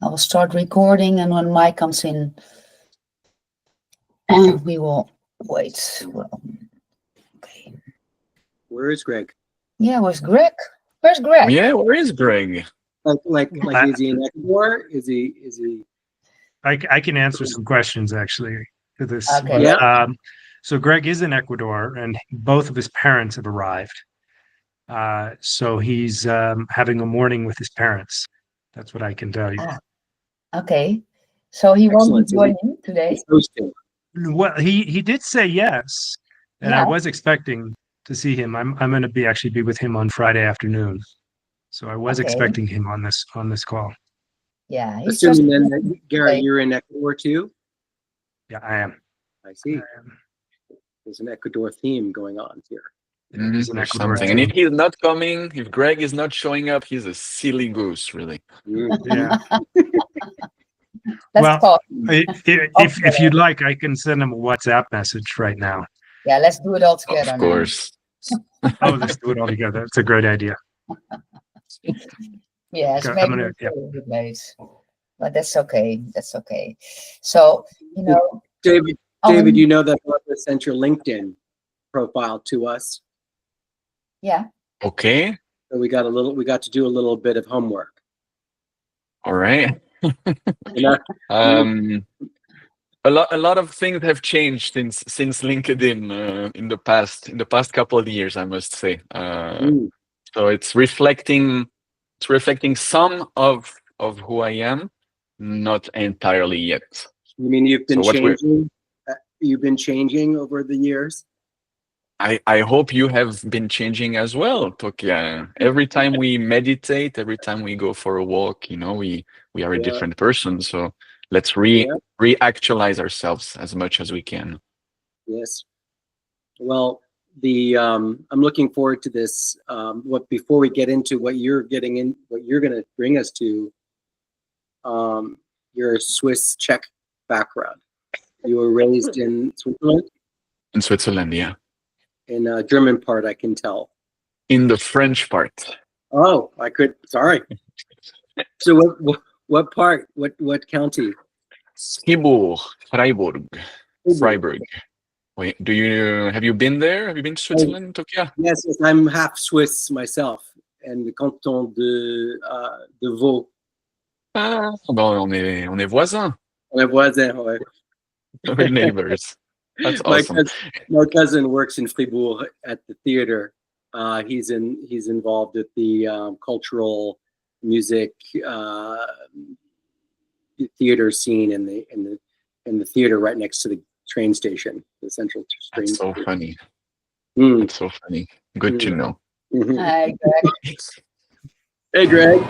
I will start recording, and when Mike comes in, we will wait. Well, okay. Where is Greg? Yeah, where's Greg? Where's Greg? Yeah, where is Greg? Like is he in Ecuador? Is he? I can answer some questions actually to this. Okay. Yeah. So Greg is in Ecuador, and both of his parents have arrived. So he's having a morning with his parents. That's what I can tell you. Okay. So he won't be joining today? He's hosting. Well, he did say yes, and Yeah. I was expecting to see him. I'm going to be with him on Friday afternoon. So I was expecting him on this call. Yeah. He's Assuming then that, Garrett, you're in Ecuador too? Yeah, I am. I see. There's an Ecuador theme going on here. There's an Ecuador Something. And if theme. he's not coming, if Greg is not showing up, he's a silly goose, really. Yeah. Let's Well, talk. If you'd like, I can send him a WhatsApp message right now. Yeah, let's do it all together. Of now. course. Oh, let's do it all together. It's a great idea. Yes, Okay, maybe I'm gonna- it's a little bit late, but that's okay. That's okay. So, David, you know that Martha sent your LinkedIn profile to us. Yeah. Okay. So we got to do a little bit of homework. All right. You know? A lot of things have changed since LinkedIn in the past couple of years, I must say. So it's reflecting some of who I am, not entirely yet. You mean you've been So what we're- changing? You've been changing over the years? I hope you have been changing as well, Tokia. Every time we meditate, every time we go for a walk, we are a different person. So let's re-actualize ourselves as much as we can. Yes. Well, I'm looking forward to this. Before we get into what you're going to bring us to, your Swiss Czech background. You were raised in Switzerland? In Switzerland, yeah. In a German part, I can tell. In the French part. Oh, sorry. So what part? What county? Freiburg. Wait, have you been there? Have you been to Switzerland, Tokia? Yes, I'm half Swiss myself, and the canton de Vaud. Ah, bon, on est voisins. On est voisins, ouais. We're neighbors. That's awesome. My cousin works in Fribourg at the theater. He's involved with the cultural music theater scene in the theater right next to the train station, the central train. That's so funny. That's so funny. Good to know. Hi, Greg. Hey, Greg.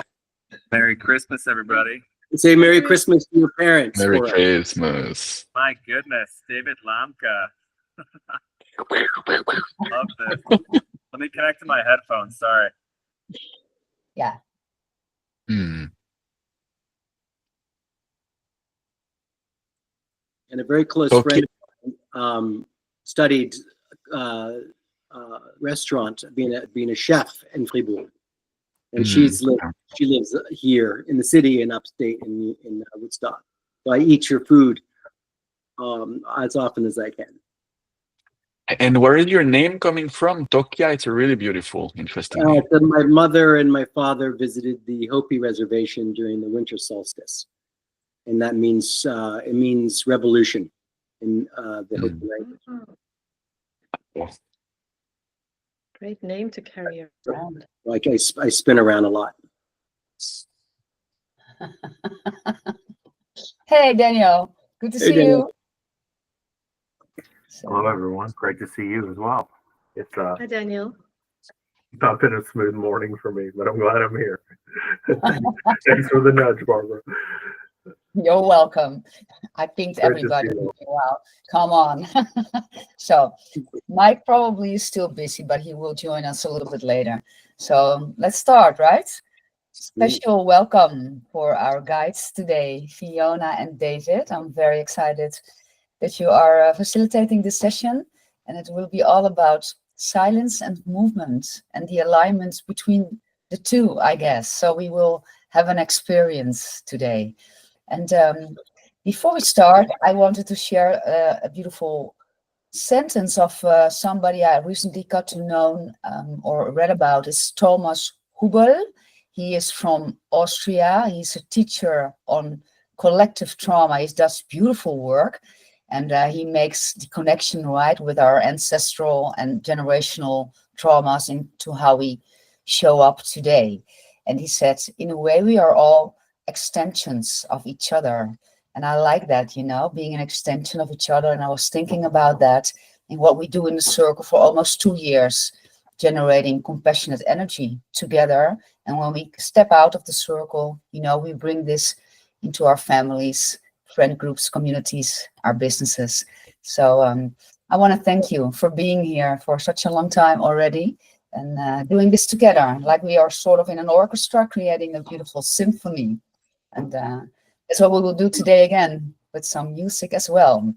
Merry Christmas, everybody. Say Merry Christmas to your parents. Merry Christmas. My goodness, David Lamka. Love this. Let me connect to my headphones. Sorry. Yeah. And a very close friend studied restaurant, being a chef in Fribourg, and she lives here in the city in upstate in Woodstock. So I eat your food as often as I can. And where is your name coming from? Tokia, it's a really beautiful, interesting name. So my mother and my father visited the Hopi reservation during the winter solstice, and that means it means revolution in the Hopi language. Great name to carry around. Like I spin around a lot. Hey, Daniel. Good to see you. Hello, everyone. Great to see you as well. It's Hi, Daniel. not been a smooth morning for me, but I'm glad I'm here. Thanks for the nudge, Barbara. You're welcome. I pinged Great to everybody. see you. Wow, come on. So Mike probably is still busy, but he will join us a little bit later. So let's start, right? Special welcome for our guides today, Fiona and David. I'm very excited that you are facilitating this session, and it will be all about silence and movement and the alignment between the two, I guess. So we will have an experience today. And before we start, I wanted to share a beautiful sentence of somebody I recently got to know or read about. Is Thomas Hubel. He is from Austria. He's a teacher on collective trauma. He does beautiful work, and he makes the connection right with our ancestral and generational traumas into how we show up today. And he said, in a way, we are all extensions of each other. And I like that, being an extension of each other. And I was thinking about that in what we do in the circle for almost 2 years, generating compassionate energy together. And when we step out of the circle, we bring this into our families, friend groups, communities, our businesses. So I want to thank you for being here for such a long time already and doing this together, like we are sort of in an orchestra creating a beautiful symphony. And that's what we will do today again with some music as well.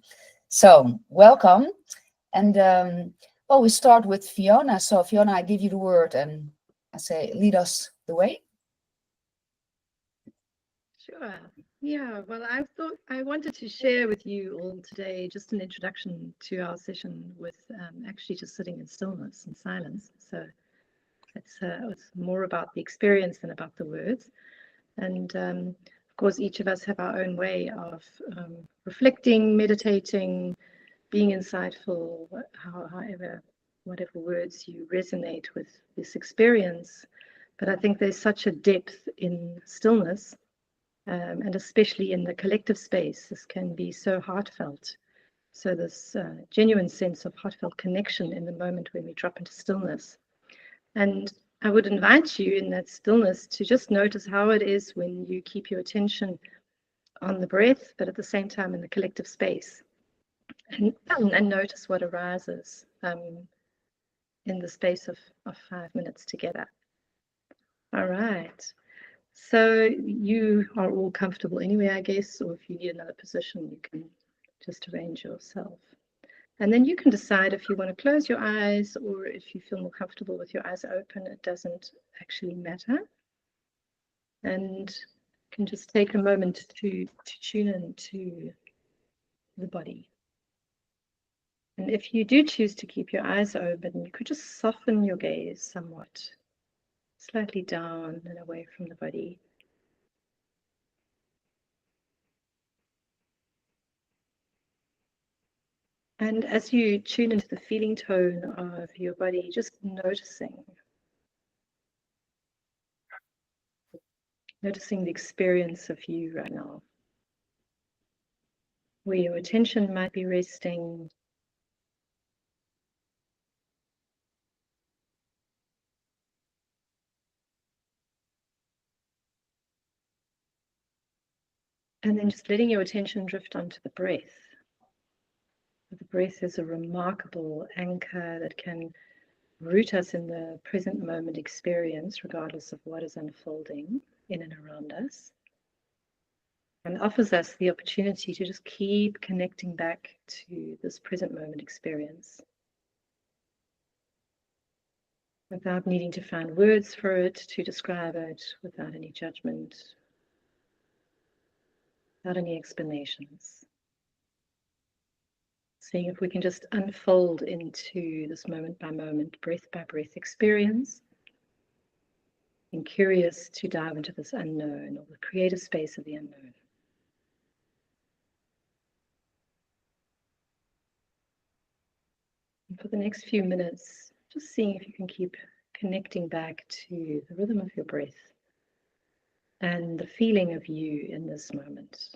So welcome. And well, we start with Fiona. So Fiona, I give you the word and I say, lead us the way. Sure. Yeah, well, I thought I wanted to share with you all today just an introduction to our session with actually just sitting in stillness and silence. So it's more about the experience than about the words. And of course, each of us have our own way of reflecting, meditating, being insightful, however, whatever words you resonate with this experience. But I think there's such a depth in stillness. And especially in the collective space, this can be so heartfelt. So this genuine sense of heartfelt connection in the moment when we drop into stillness. And I would invite you in that stillness to just notice how it is when you keep your attention on the breath, but at the same time in the collective space. And notice what arises in the space of 5 minutes together. All right. So you are all comfortable anyway, I guess, or if you need another position, you can just arrange yourself. And then you can decide if you want to close your eyes or if you feel more comfortable with your eyes open. It doesn't actually matter. And you can just take a moment to tune into the body. And if you do choose to keep your eyes open, you could just soften your gaze somewhat, slightly down and away from the body. And as you tune into the feeling tone of your body, just noticing the experience of you right now, where your attention might be resting. And then just letting your attention drift onto the breath. The breath is a remarkable anchor that can root us in the present moment experience, regardless of what is unfolding in and around us, and offers us the opportunity to just keep connecting back to this present moment experience without needing to find words for it, to describe it, without any judgment, without any explanations. Seeing if we can just unfold into this moment by moment, breath by breath experience, and curious to dive into this unknown or the creative space of the unknown. And for the next few minutes, just seeing if you can keep connecting back to the rhythm of your breath and the feeling of you in this moment.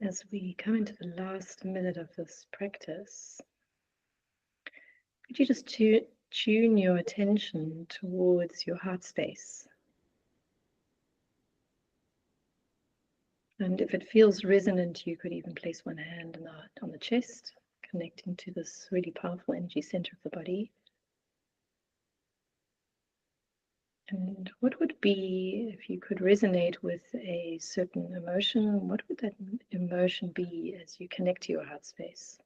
as we come into the last minute of this practice, could you just tune your attention towards your heart space? And if it feels resonant, you could even place one hand on the chest, connecting to this really powerful energy center of the body. And what would be, if you could resonate with a certain emotion, what would that emotion be as you connect to your heart space,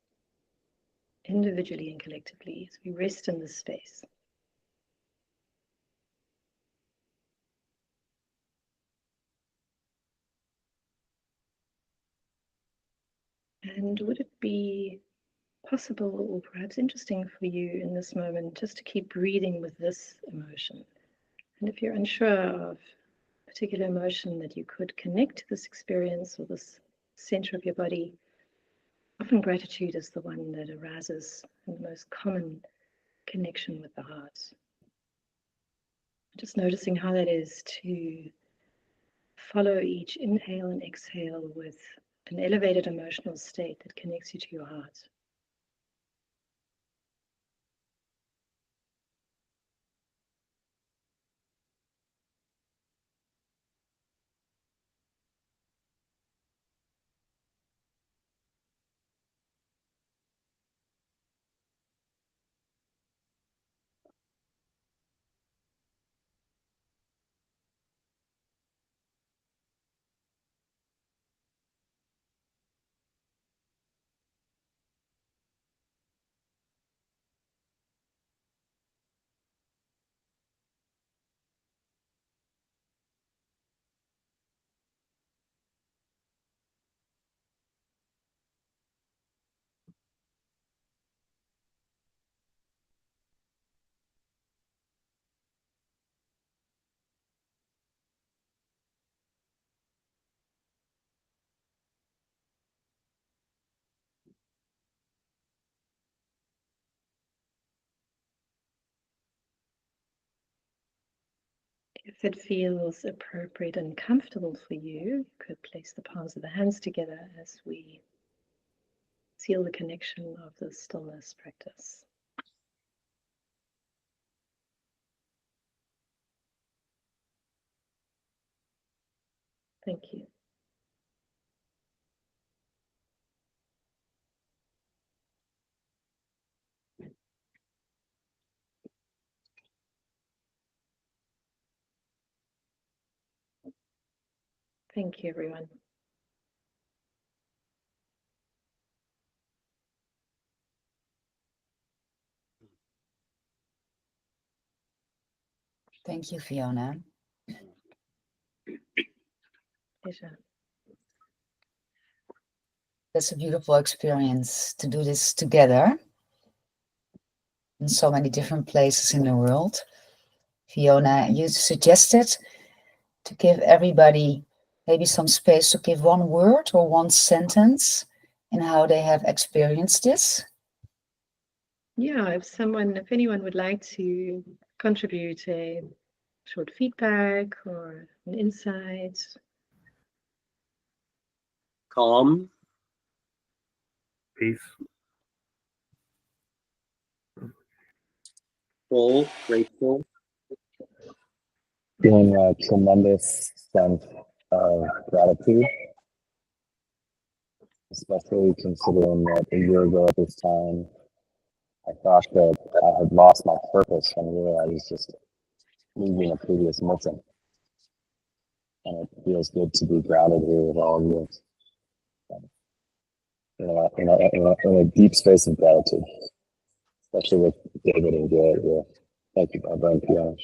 individually and collectively, as we rest in this space? And would it be possible or perhaps interesting for you in this moment just to keep breathing with this emotion? And if you're unsure of a particular emotion that you could connect to this experience or this center of your body, often gratitude is the one that arises in the most common connection with the heart. Just noticing how that is to follow each inhale and exhale with an elevated emotional state that connects you to your heart. If it feels appropriate and comfortable for you, you could place the palms of the hands together as we seal the connection of the stillness practice. Thank you. Thank you, everyone. Thank you, Fiona. Pleasure. That's a beautiful experience to do this together in so many different places in the world. Fiona, you suggested to give everybody maybe some space to give one word or one sentence in how they have experienced this. Yeah, if anyone would like to contribute a short feedback or an insight. Calm. Peace. Full. Grateful. Feeling a tremendous sense of gratitude, especially considering that a year ago at this time, I thought that I had lost my purpose and really I was just leaving a previous mission. And it feels good to be grounded here with all of you. In a deep space of gratitude, especially with David and Garrett here. Thank you, Barbara and Fiona.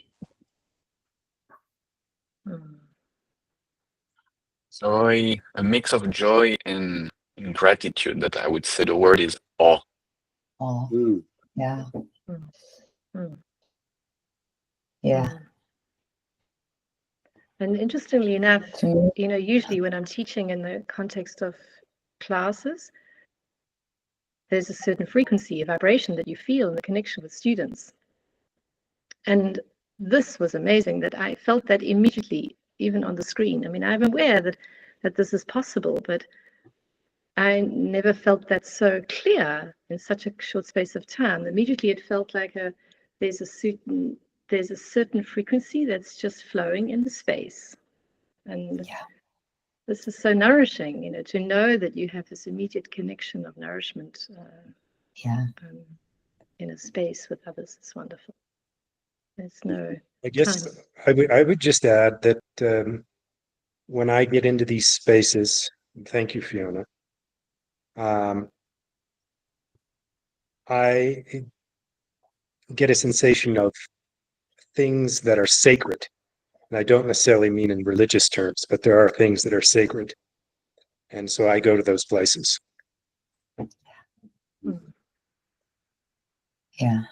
Joy, a mix of joy and gratitude. That I would say the word is awe. Oh, yeah. Yeah. And interestingly enough, usually when I'm teaching in the context of classes, there's a certain frequency, a vibration that you feel in the connection with students. And this was amazing that I felt that immediately, even on the screen. I mean, I'm aware that this is possible, but I never felt that so clear in such a short space of time. Immediately, it felt like there's a certain frequency that's just flowing in the space, and this is so nourishing. You know, to know that you have this immediate connection of nourishment. In a space with others is wonderful. There's no. I guess I would just add that when I get into these spaces, thank you, Fiona. I get a sensation of things that are sacred. And I don't necessarily mean in religious terms, but there are things that are sacred. And so I go to those places. Yeah.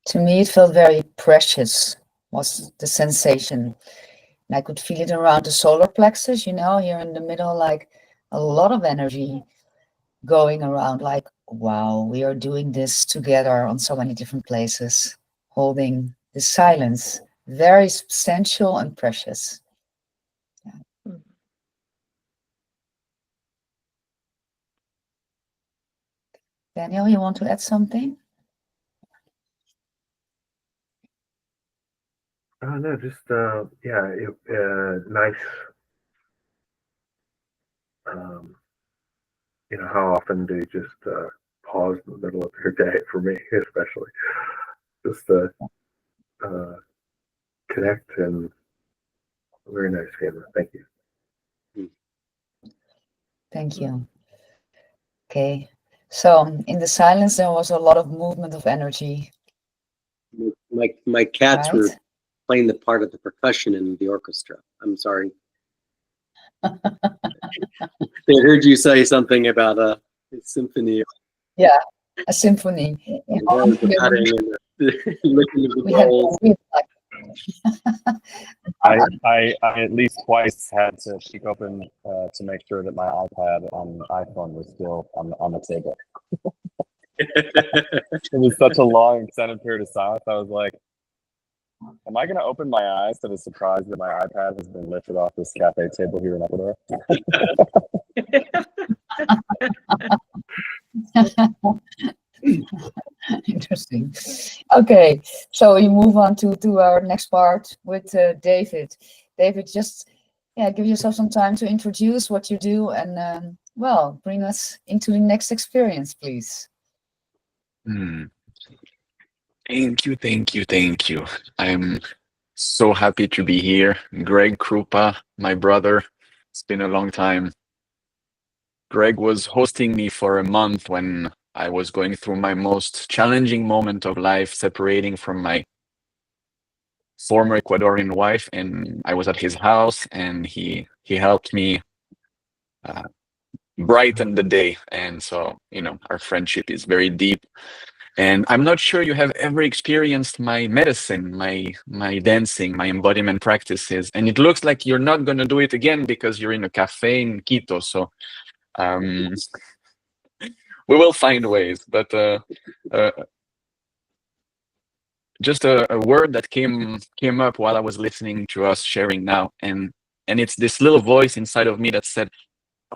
To me, it felt very precious, was the sensation. And I could feel it around the solar plexus, you know, here in the middle, like a lot of energy going around, like, wow, we are doing this together on so many different places, holding the silence, very substantial and precious. Yeah. Daniel, you want to add something? No, just nice. You know, how often do you just pause in the middle of your day? For me, especially, just connect, and very nice, Fiona. Thank you. Thank you. Okay, so in the silence there was a lot of movement of energy. My cats Right. were playing the part of the percussion in the orchestra. I'm sorry. They heard you say something about a symphony. Yeah, a symphony. The cutting and the licking of the We had bowls. I at least twice had to peek open to make sure that my iPad on the iPhone was still on the table. It was such a long extended period of silence. I was like, am I going to open my eyes to the surprise that my iPad has been lifted off this cafe table here in Ecuador? Interesting. Okay, so we move on to our next part with David. David, just give yourself some time to introduce what you do and well, bring us into the next experience, please. Thank you. I'm so happy to be here. Greg Krupa, my brother. It's been a long time. Greg was hosting me for a month when I was going through my most challenging moment of life, separating from my former Ecuadorian wife, and I was at his house, and he helped me brighten the day. And so, you know, our friendship is very deep. And I'm not sure you have ever experienced my medicine, my dancing, my embodiment practices. And it looks like you're not going to do it again because you're in a cafe in Quito. So we will find ways. But just a word that came up while I was listening to us sharing now. And it's this little voice inside of me that said,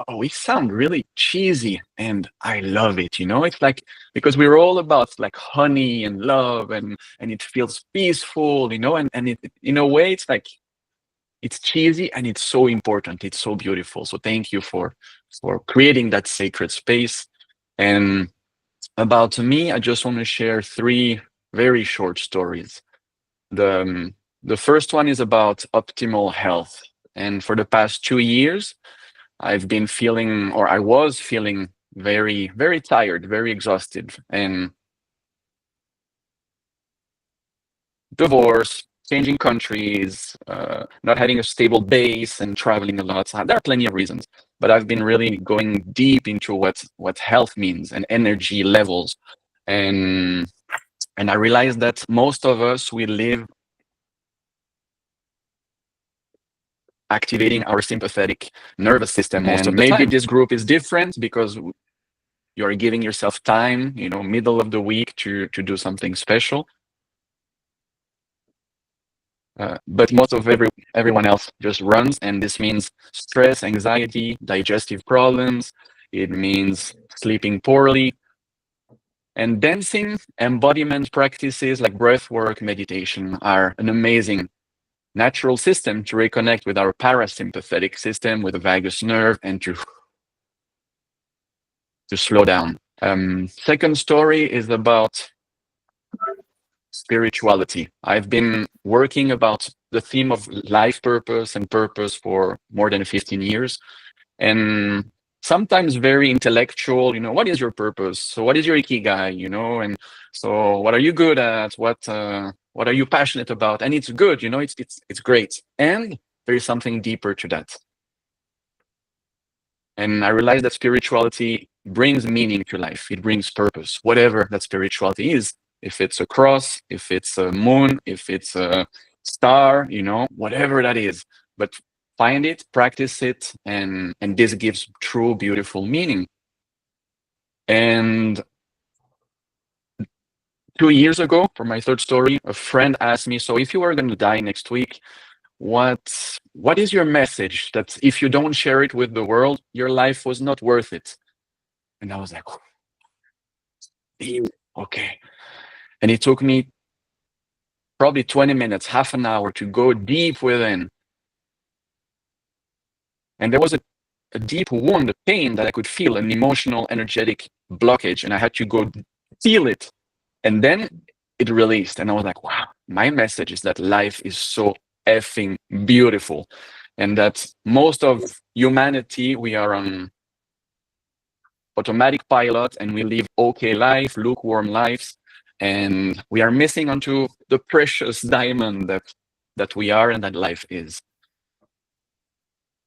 oh, we sound really cheesy, and I love it. You know, it's like, because we're all about like honey and love, and it feels peaceful, you know, and it, in a way, it's like, it's cheesy and it's so important. It's so beautiful. So thank you for creating that sacred space. And about me, I just want to share 3 very short stories. The first one is about optimal health. And for the past 2 years, I've been feeling, or I was feeling very, very tired, very exhausted, and divorce, changing countries, not having a stable base, and traveling a lot. So there are plenty of reasons, but I've been really going deep into what health means and energy levels, and I realized that most of us, we live activating our sympathetic nervous system most of the time. Maybe this group is different because you're giving yourself time, you know, middle of the week to do something special. but most of everyone else just runs, and this means stress, anxiety, digestive problems. It means sleeping poorly. And dancing, embodiment practices like breath work, meditation are an amazing natural system to reconnect with our parasympathetic system, with the vagus nerve, and to slow down. Second story is about spirituality. I've been working about the theme of life purpose and purpose for more than 15 years. And sometimes very intellectual, what is your purpose? So what is your ikigai, and so what are you good at? What are you passionate about? And it's good, it's great. And there is something deeper to that. And I realized that spirituality brings meaning to life. It brings purpose, whatever that spirituality is. If it's a cross, if it's a moon, if it's a star, whatever that is. But find it, practice it, and this gives true, beautiful meaning. And 2 years ago, for my third story, a friend asked me, so if you were going to die next week, what is your message that if you don't share it with the world, your life was not worth it? And I was like, okay. And it took me probably 20 minutes, half an hour to go deep within. And there was a deep wound, a pain that I could feel, an emotional, energetic blockage. And I had to go feel it. And then it released. And I was like, wow, my message is that life is so effing beautiful. And that most of humanity, we are on automatic pilot and we live okay life, lukewarm lives. And we are missing onto the precious diamond that we are and that life is.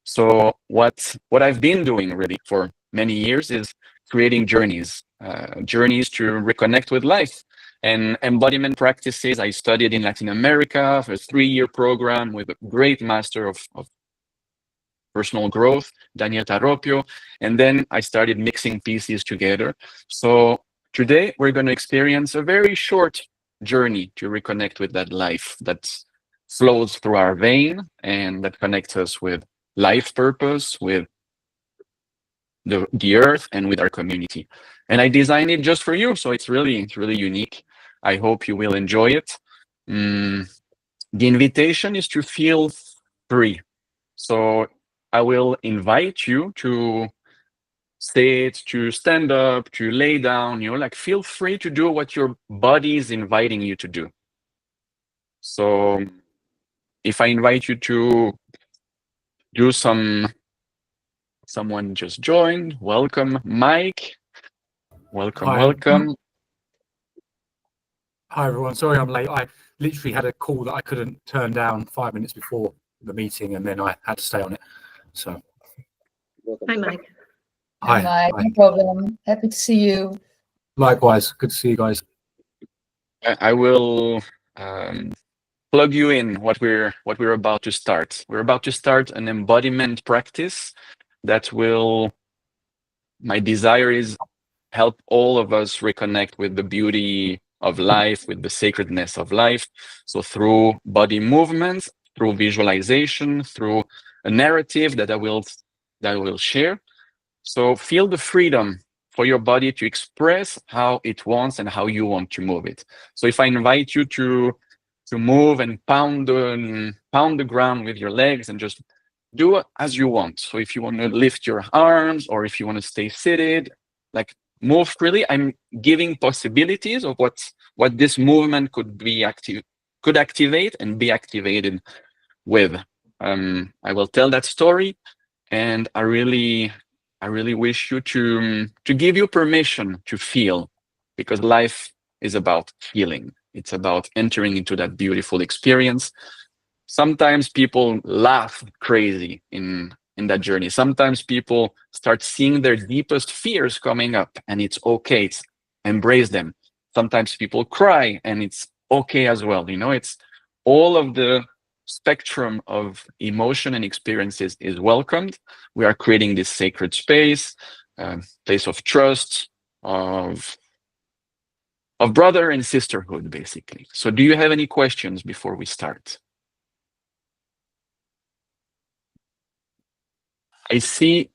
So what I've been doing really for many years is creating journeys to reconnect with life. And embodiment practices, I studied in Latin America for a 3-year program with a great master of personal growth, Daniel Taropio. And then I started mixing pieces together. So today we're going to experience a very short journey to reconnect with that life that flows through our vein and that connects us with life purpose, with the earth, and with our community. And I designed it just for you, so it's really unique. I hope you will enjoy it. The invitation is to feel free. So I will invite you to sit, to stand up, to lay down, feel free to do what your body is inviting you to do. So if I invite you to do someone just joined, welcome, Mike. Welcome, Hi. welcome. Hi, everyone. Sorry I'm late. I literally had a call that I couldn't turn down 5 minutes before the meeting, and then I had to stay on it. So, Hi, Mike. hi. Mike, Hi. no problem. Happy to see you. Likewise. Good to see you guys. I will plug you in what we're about to start. We're about to start an embodiment practice that will, my desire is help all of us reconnect with the beauty of life, with the sacredness of life. So through body movements, through visualization, through a narrative that I will share. So feel the freedom for your body to express how it wants and how you want to move it. So if I invite you to move and pound the ground with your legs and just do it as you want. So if you want to lift your arms or if you want to stay seated, move freely. I'm giving possibilities of what this movement could activate and be activated with. I will tell that story, and I really wish you to give you permission to feel, because life is about feeling. It's about entering into that beautiful experience. Sometimes people laugh crazy in that journey. Sometimes people start seeing their deepest fears coming up, and it's okay. Embrace them. Sometimes people cry, and it's okay as well. It's all of the spectrum of emotion and experiences is welcomed. We are creating this sacred space, place of trust, of brother and sisterhood, basically. So do you have any questions before we start? I see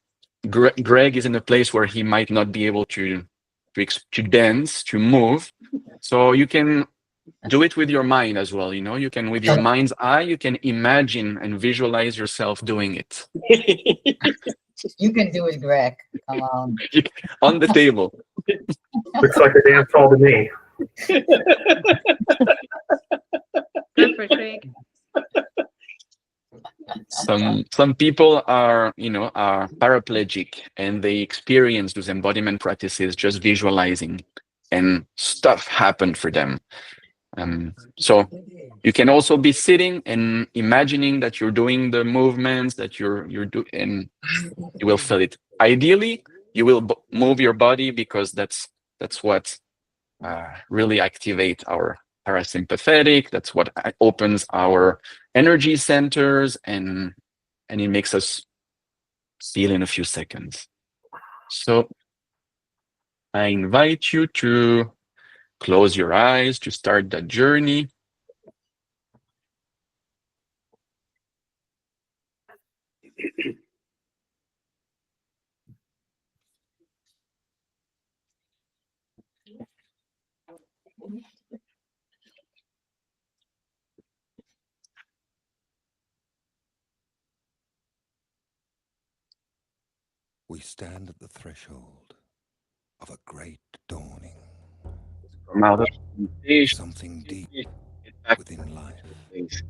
Greg is in a place where he might not be able to dance, to move. So you can do it with your mind as well. You can, with your mind's eye, you can imagine and visualize yourself doing it. You can do it, Greg. Come on. On the table. Looks like a dance hall to me. Go for it, Craig. Some people are paraplegic, and they experience those embodiment practices just visualizing, and stuff happened for them. So you can also be sitting and imagining that you're doing the movements that you're doing, and you will feel it. Ideally, you will move your body, because that's what really activate our parasympathetic. That's what opens our energy centers, and it makes us feel in a few seconds. So I invite you to close your eyes to start that journey. We stand at the threshold of a great dawning. From out of Something deep within life is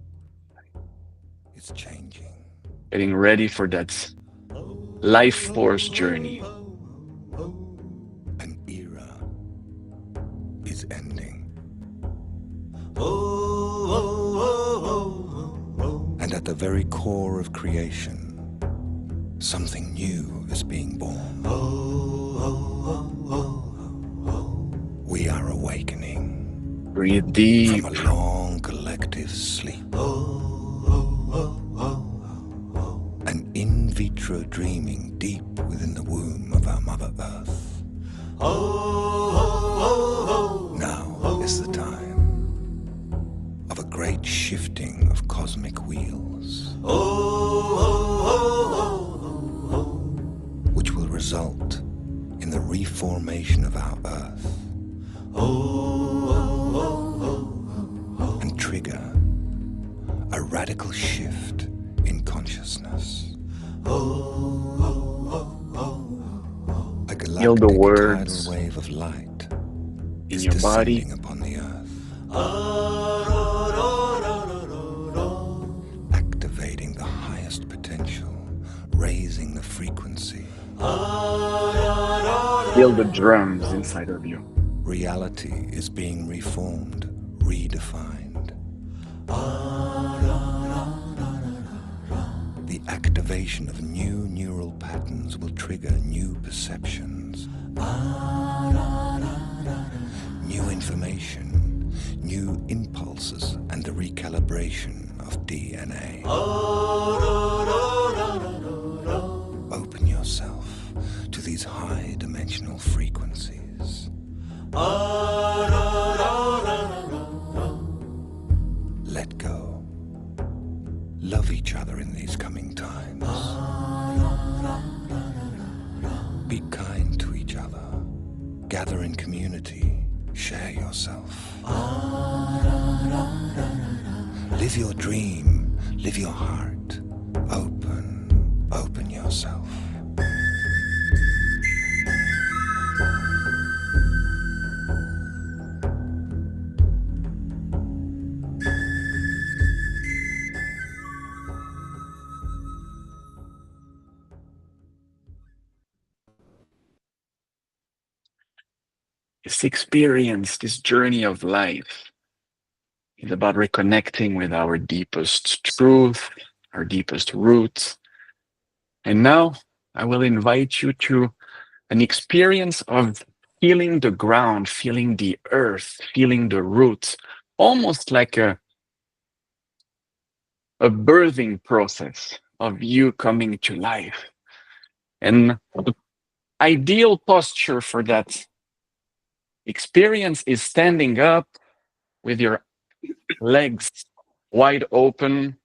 changing. getting ready for that life force journey. An era is ending. And at the very core of creation, something new is being born. We are awakening. Breathe deep. From a long collective sleep. An in vitro dreaming deep within the womb of our Mother Earth. Now is the time of a great shifting of cosmic wheels, which will result in the reformation of our Earth and trigger a radical shift in consciousness. A Feel the galactic words tidal wave of light in is your body. descending upon the Earth, activating the highest potential, raising the frequency. Feel the drums inside of you. Reality is being reformed, redefined. The activation of new neural patterns will trigger new perceptions, new information, new impulses, and the recalibration of DNA. Open yourself to these high dimensional frequencies. Let go. Love each other in these coming times. Be kind to each other. Gather in community. Share yourself. Live your dream. Live your heart. Open yourself. This experience, this journey of life, is about reconnecting with our deepest truth, our deepest roots. And now I will invite you to an experience of feeling the ground, feeling the earth, feeling the roots, almost like a birthing process of you coming to life. And the ideal posture for that experience is standing up with your legs wide open.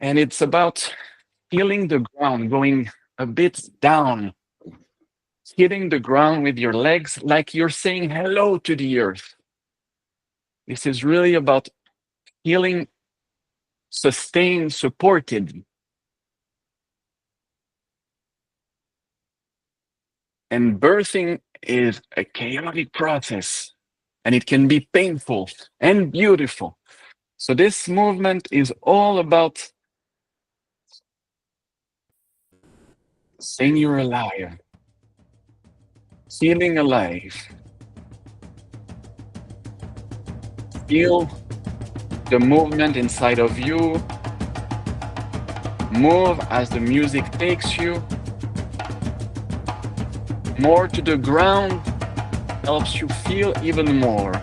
And it's about feeling the ground, going a bit down, hitting the ground with your legs like you're saying hello to the earth. This is really about feeling sustained, supported. And birthing is a chaotic process, and it can be painful and beautiful. So this movement is all about saying you're alive, feeling alive. Feel the movement inside of you. Move as the music takes you. More to the ground helps you feel even more.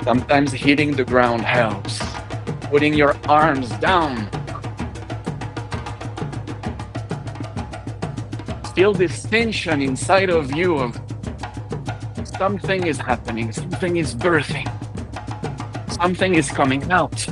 Sometimes hitting the ground helps. Putting your arms down. Feel this tension inside of you of something is happening, something is birthing, something is coming out.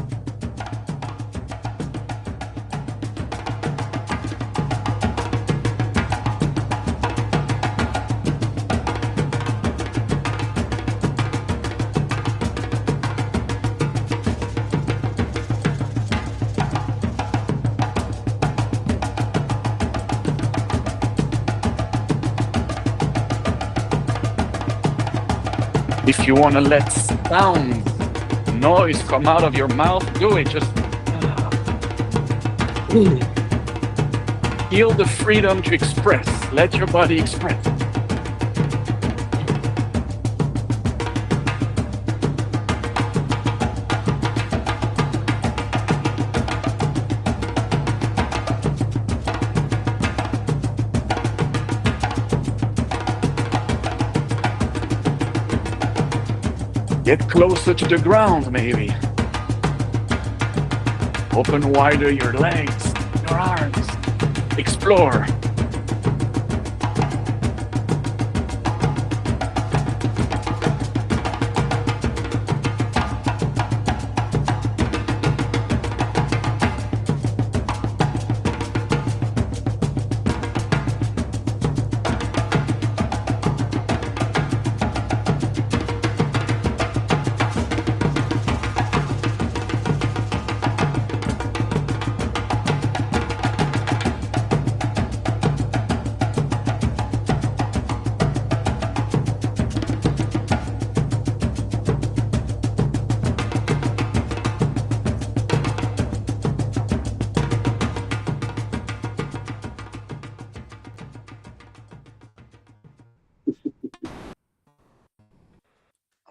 If you want to let sound, noise come out of your mouth, do it. Just feel the freedom to express. Let your body express. Get closer to the ground, maybe. Open wider your legs, your arms. Explore.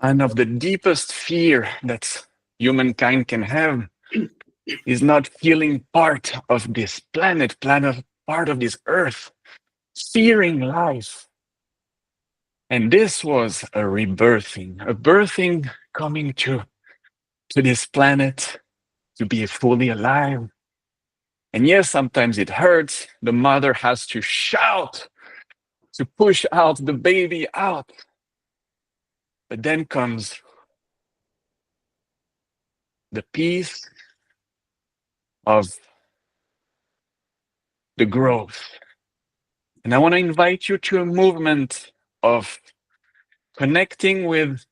One of the deepest fear that humankind can have is not feeling part of this planet, part of this earth, fearing life. And this was a birthing coming to this planet to be fully alive. And yes, sometimes it hurts. The mother has to shout to push out the baby out. But then comes the peace of the growth. And I want to invite you to a movement of connecting with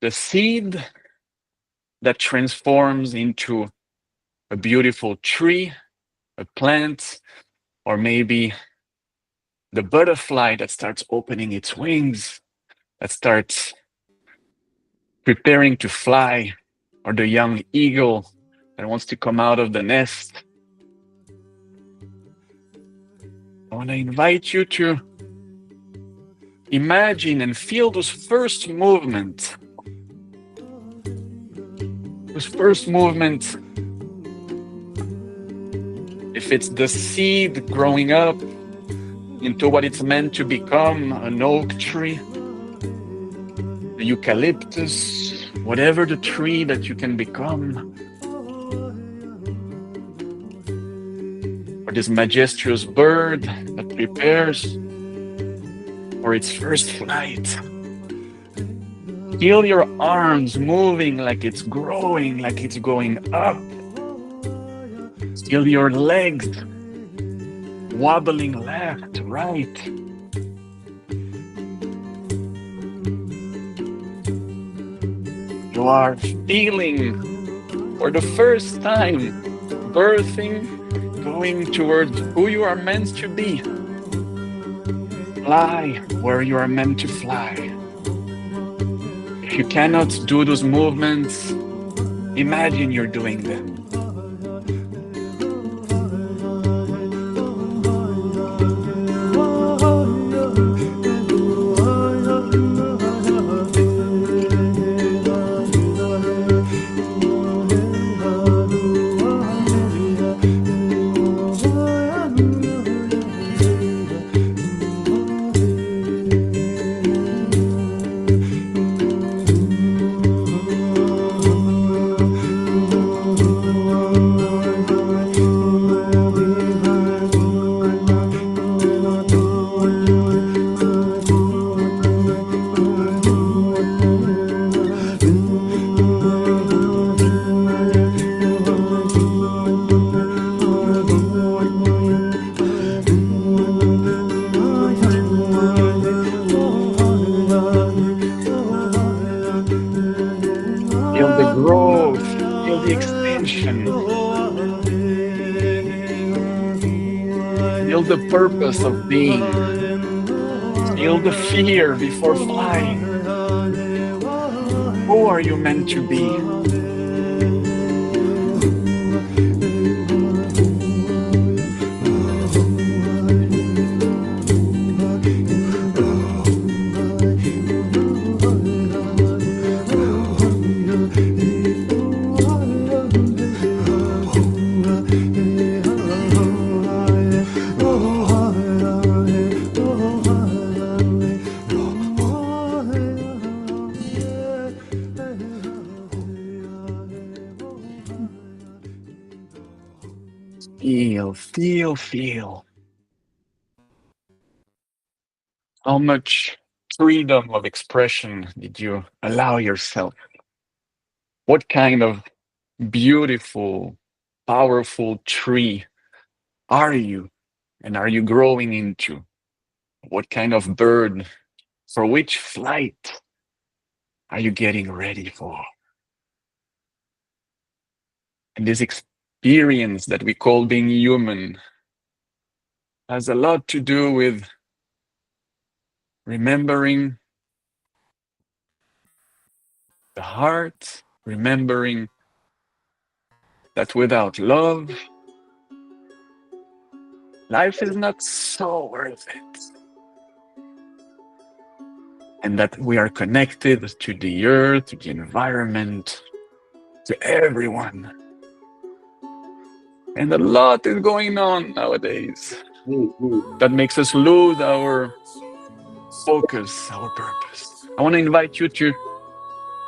the seed that transforms into a beautiful tree, a plant, or maybe the butterfly that starts opening its wings, that starts preparing to fly, or the young eagle that wants to come out of the nest. I want to invite you to imagine and feel those first movements. Those first movements. If it's the seed growing up into what it's meant to become, an oak tree, the eucalyptus, whatever the tree that you can become, or this majestuous bird that prepares for its first flight. Feel your arms moving like it's growing, like it's going up. Feel your legs wobbling left, right. You are feeling for the first time birthing, going towards who you are meant to be. Fly where you are meant to fly. If you cannot do those movements, imagine you're doing them. Feel the growth, feel the extension. Feel the purpose of being. Feel the fear before flying. Who are you meant to be? Feel, feel, feel. How much freedom of expression did you allow yourself? What kind of beautiful, powerful tree are you? And are you growing into? What kind of bird, for which flight are you getting ready for? And this experience that we call being human has a lot to do with remembering the heart, remembering that without love, life is not so worth it. And that we are connected to the earth, to the environment, to everyone. And a lot is going on nowadays that makes us lose our focus, our purpose. I want to invite you to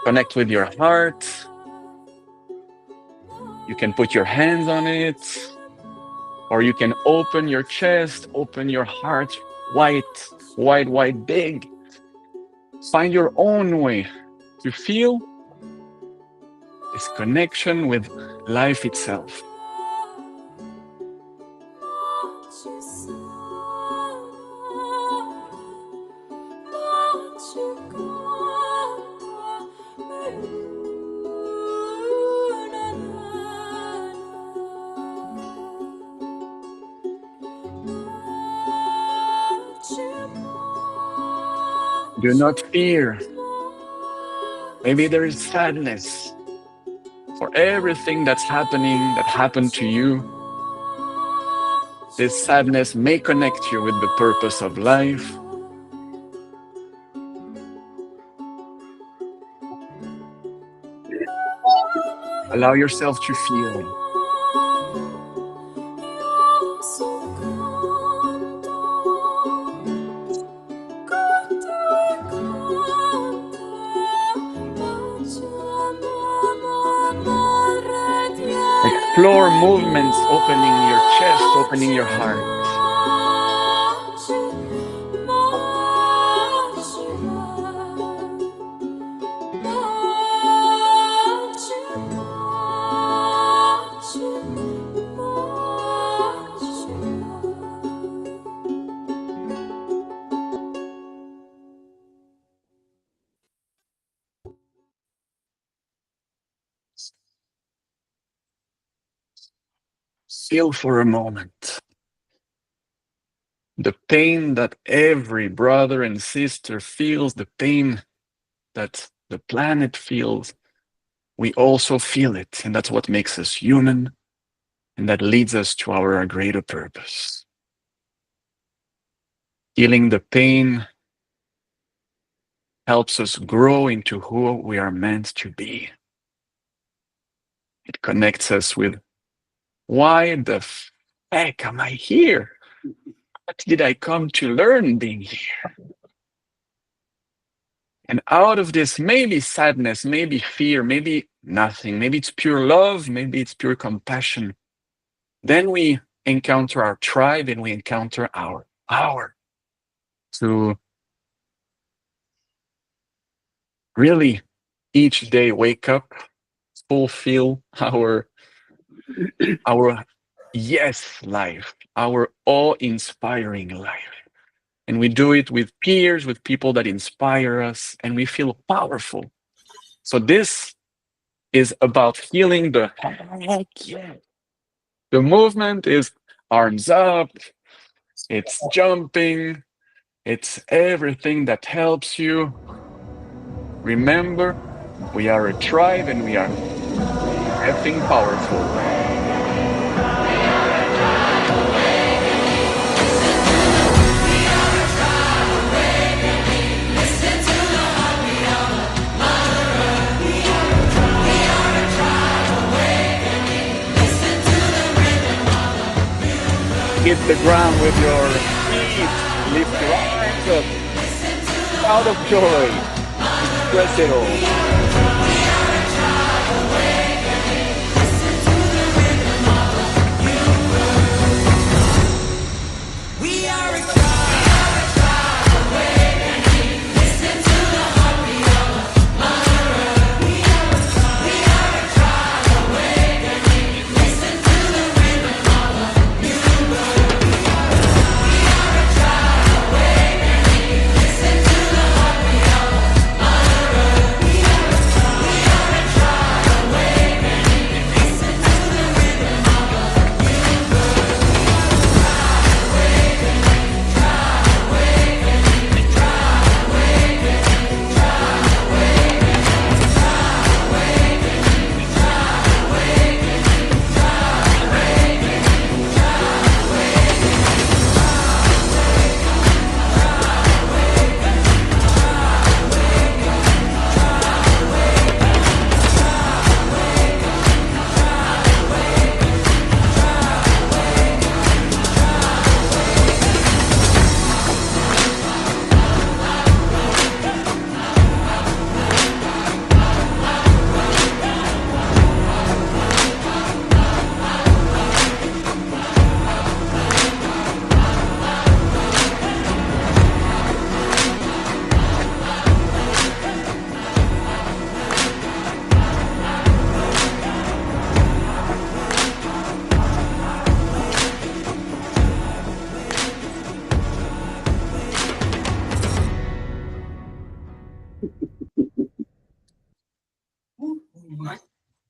connect with your heart. You can put your hands on it, or you can open your chest, open your heart wide, wide, wide, big. Find your own way to feel this connection with life itself. Do not fear. Maybe there is sadness for everything that's happening, that happened to you. This sadness may connect you with the purpose of life. Allow yourself to feel. Explore movements, opening your chest, opening your heart. feel for a moment the pain that every brother and sister feels, the pain that the planet feels. We also feel it, and that's what makes us human, and that leads us to our greater purpose. Feeling the pain helps us grow into who we are meant to be. It connects us with, why the heck am I here? What did I come to learn being here? And out of this, maybe sadness, maybe fear, maybe nothing, maybe it's pure love, maybe it's pure compassion. Then we encounter our tribe and we encounter our power to really each day wake up, fulfill our yes life, our awe-inspiring life. And we do it with peers, with people that inspire us, and we feel powerful. So this is about feeling the heck yeah. The movement is arms up, it's jumping, it's everything that helps you. Remember, we are a tribe and we are effing powerful. Hit the ground with your feet, lift your arms up, out of joy, express it all.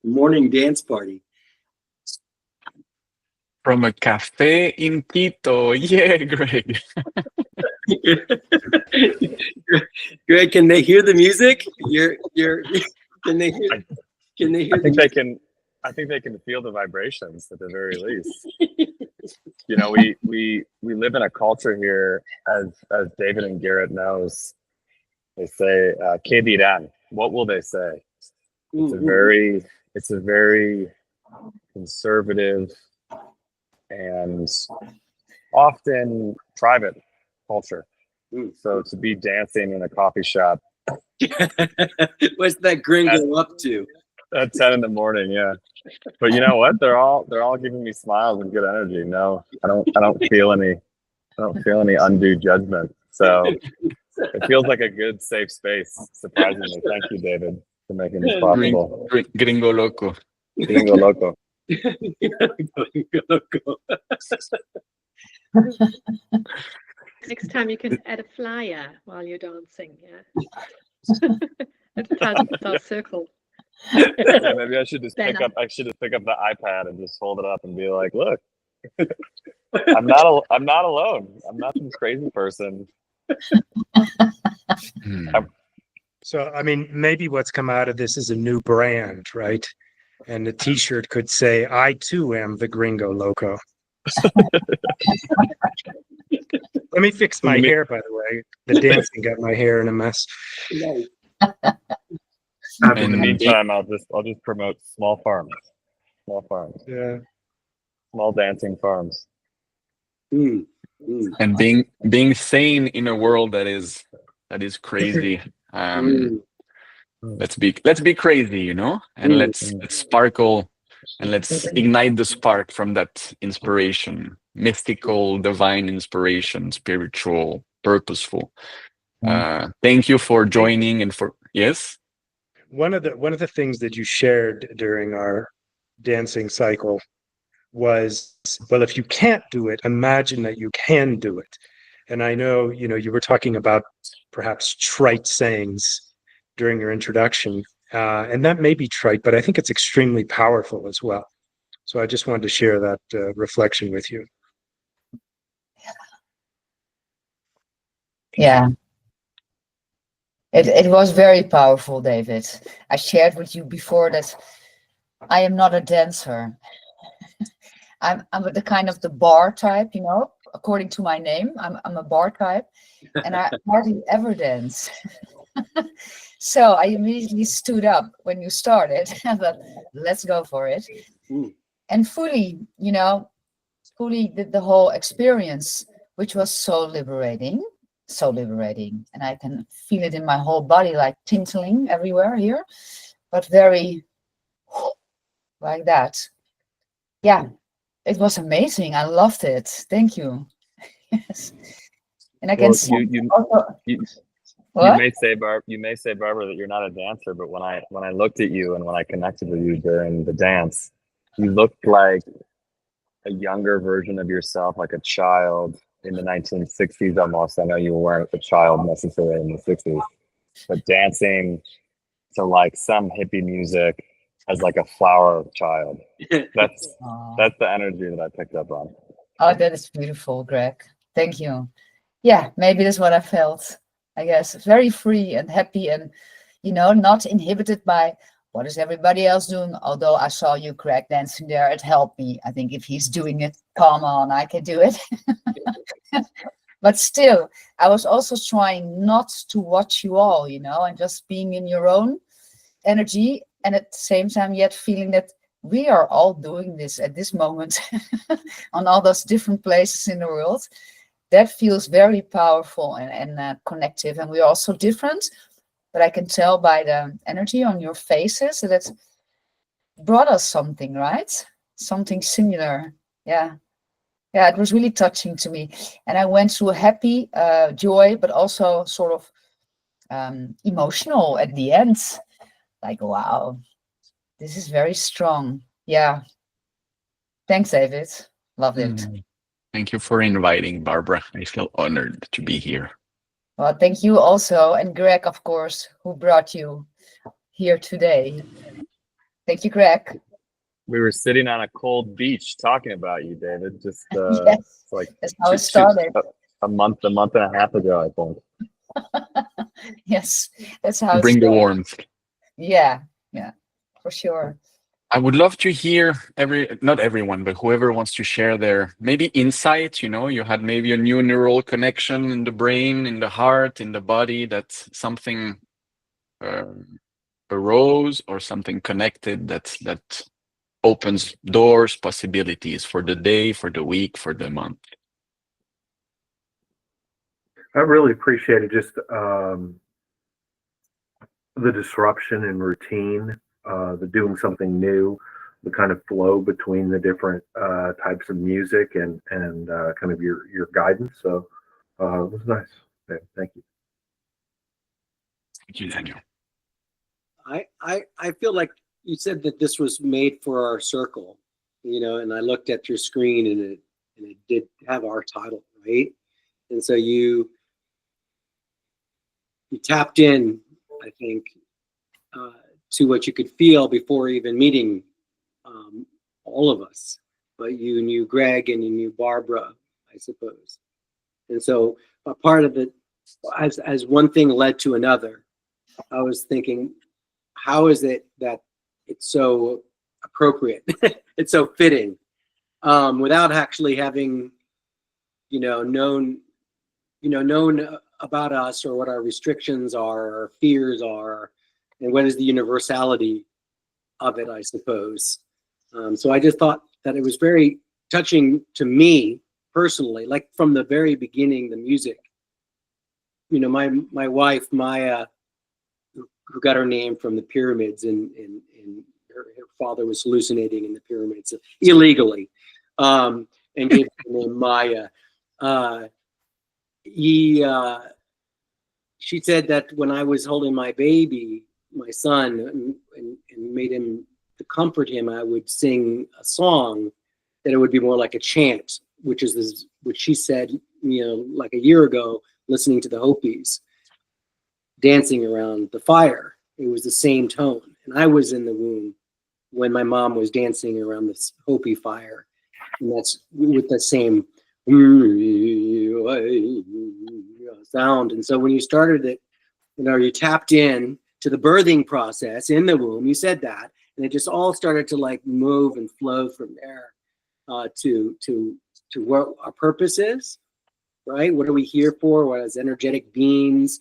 Morning dance party. From a cafe in Quito. Yeah, Greg. Greg, can they hear the music? Can they hear? Can they hear? I think they can feel the vibrations at the very least. You know, we live in a culture here, as David and Garrett knows. They say, "Que dirán?" What will they say? It's a very conservative and often private culture. So to be dancing in a coffee shop, what's that gringo up to? At 10 in the morning, yeah. But you know what? They're all giving me smiles and good energy. No, I don't feel any undue judgment. So it feels like a good, safe space. Surprisingly, thank you, David, for making this possible. Gringo loco. Gringo loco. Next time you can add a flyer while you're dancing. Yeah. It's our circle. Yeah, maybe I should just pick up the iPad and just hold it up and be like, look, I'm not alone. I'm not some crazy person. So, I mean, maybe what's come out of this is a new brand, right? And the T-shirt could say, "I too am the Gringo Loco." Let me fix my hair, by the way. The dancing got my hair in a mess. In the meantime, I'll just promote small farms. Yeah. Small dancing farms. And being sane in a world that is crazy. Let's be crazy, you know, and let's sparkle, and let's ignite the spark from that inspiration, mystical, divine inspiration, spiritual, purposeful. Thank you for joining and for yes. One of the things that you shared during our dancing cycle was, well, if you can't do it, imagine that you can do it. And I know, you were talking about perhaps trite sayings during your introduction, and that may be trite, but I think it's extremely powerful as well. So I just wanted to share that reflection with you. Yeah. It was very powerful, David. I shared with you before that I am not a dancer. I'm the kind of the bar type, according to my name. I'm a bar type, and I hardly ever dance. So I immediately stood up when you started. I thought, let's go for it. And fully did the whole experience, which was so liberating. And I can feel it in my whole body, like tingling everywhere here, but very like that. Yeah, it was amazing. I loved it. Thank you. Yes. And I can see you may say, Barbara, that you're not a dancer, but when I looked at you and when I connected with you during the dance, you looked like a younger version of yourself, like a child in the 1960s almost. I know you weren't a child necessarily in the 60s, but dancing to like some hippie music as like a flower child. That's the energy that I picked up on. Oh, that is beautiful, Greg. Thank you. Yeah, maybe that's what I felt. I guess very free and happy, and not inhibited by what is everybody else doing. Although I saw you, Greg, dancing there, it helped me. I think if he's doing it, come on, I can do it. But still, I was also trying not to watch you all, and just being in your own energy, and at the same time yet feeling that we are all doing this at this moment on all those different places in the world. That feels very powerful and connective, and we're all so different, but I can tell by the energy on your faces that it's brought us something, right? Something similar. Yeah, it was really touching to me, and I went through a happy joy, but also sort of emotional at the end, like, wow, this is very strong. Yeah, thanks, David. Loved it. Thank you for inviting, Barbara. I feel honored to be here. Well, thank you also, and Greg, of course, who brought you here today. Thank you, Greg. We were sitting on a cold beach talking about you, David. Just yes, like that's how it started. A month and a half ago, I think. Yes, that's how it bring started. The warmth. Yeah, for sure. I would love to hear not everyone, but whoever wants to share their maybe insight. You had maybe a new neural connection in the brain, in the heart, in the body, that something arose or something connected that opens doors, possibilities for the day, for the week, for the month. I really appreciated just the disruption in routine, the doing something new, the kind of flow between the different types of music and kind of your guidance. So it was nice. Okay, thank you. Thank you, Daniel. I feel like you said that this was made for our circle, and I looked at your screen and it did have our title, right? And so you tapped in, I think, to what you could feel before even meeting all of us. but you knew Greg and you knew Barbara, I suppose. And so a part of it, as one thing led to another, I was thinking, how is it that it's so appropriate? It's so fitting, without actually having, known about us or what our restrictions are, or fears are, and what is the universality of it, I suppose. So I just thought that it was very touching to me personally, like from the very beginning, the music. My wife Maya, who got her name from the pyramids, and her father was hallucinating in the pyramids illegally, and gave the name Maya. She said that when I was holding my baby, my son, and made him, to comfort him, I would sing a song that it would be more like a chant, which she said, like a year ago, listening to the Hopis dancing around the fire. It was the same tone. And I was in the womb when my mom was dancing around this Hopi fire. And that's with the same sound. And so when you started it, you tapped in to the birthing process in the womb, you said that, and it just all started to like move and flow from there, to what our purpose is, right? What are we here for? What as energetic beings?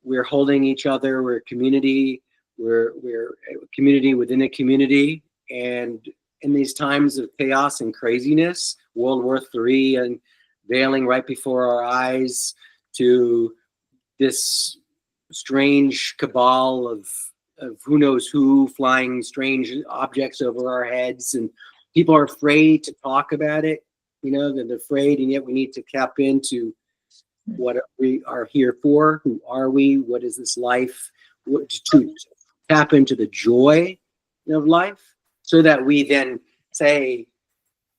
We're holding each other. We're a community. We're a community within a community. And in these times of chaos and craziness, World War III unveiling right before our eyes, to this strange cabal of who knows who flying strange objects over our heads, and people are afraid to talk about it. They're afraid, and yet we need to tap into what we are here for. Who are we? What is this life? To tap into the joy of life, so that we then say,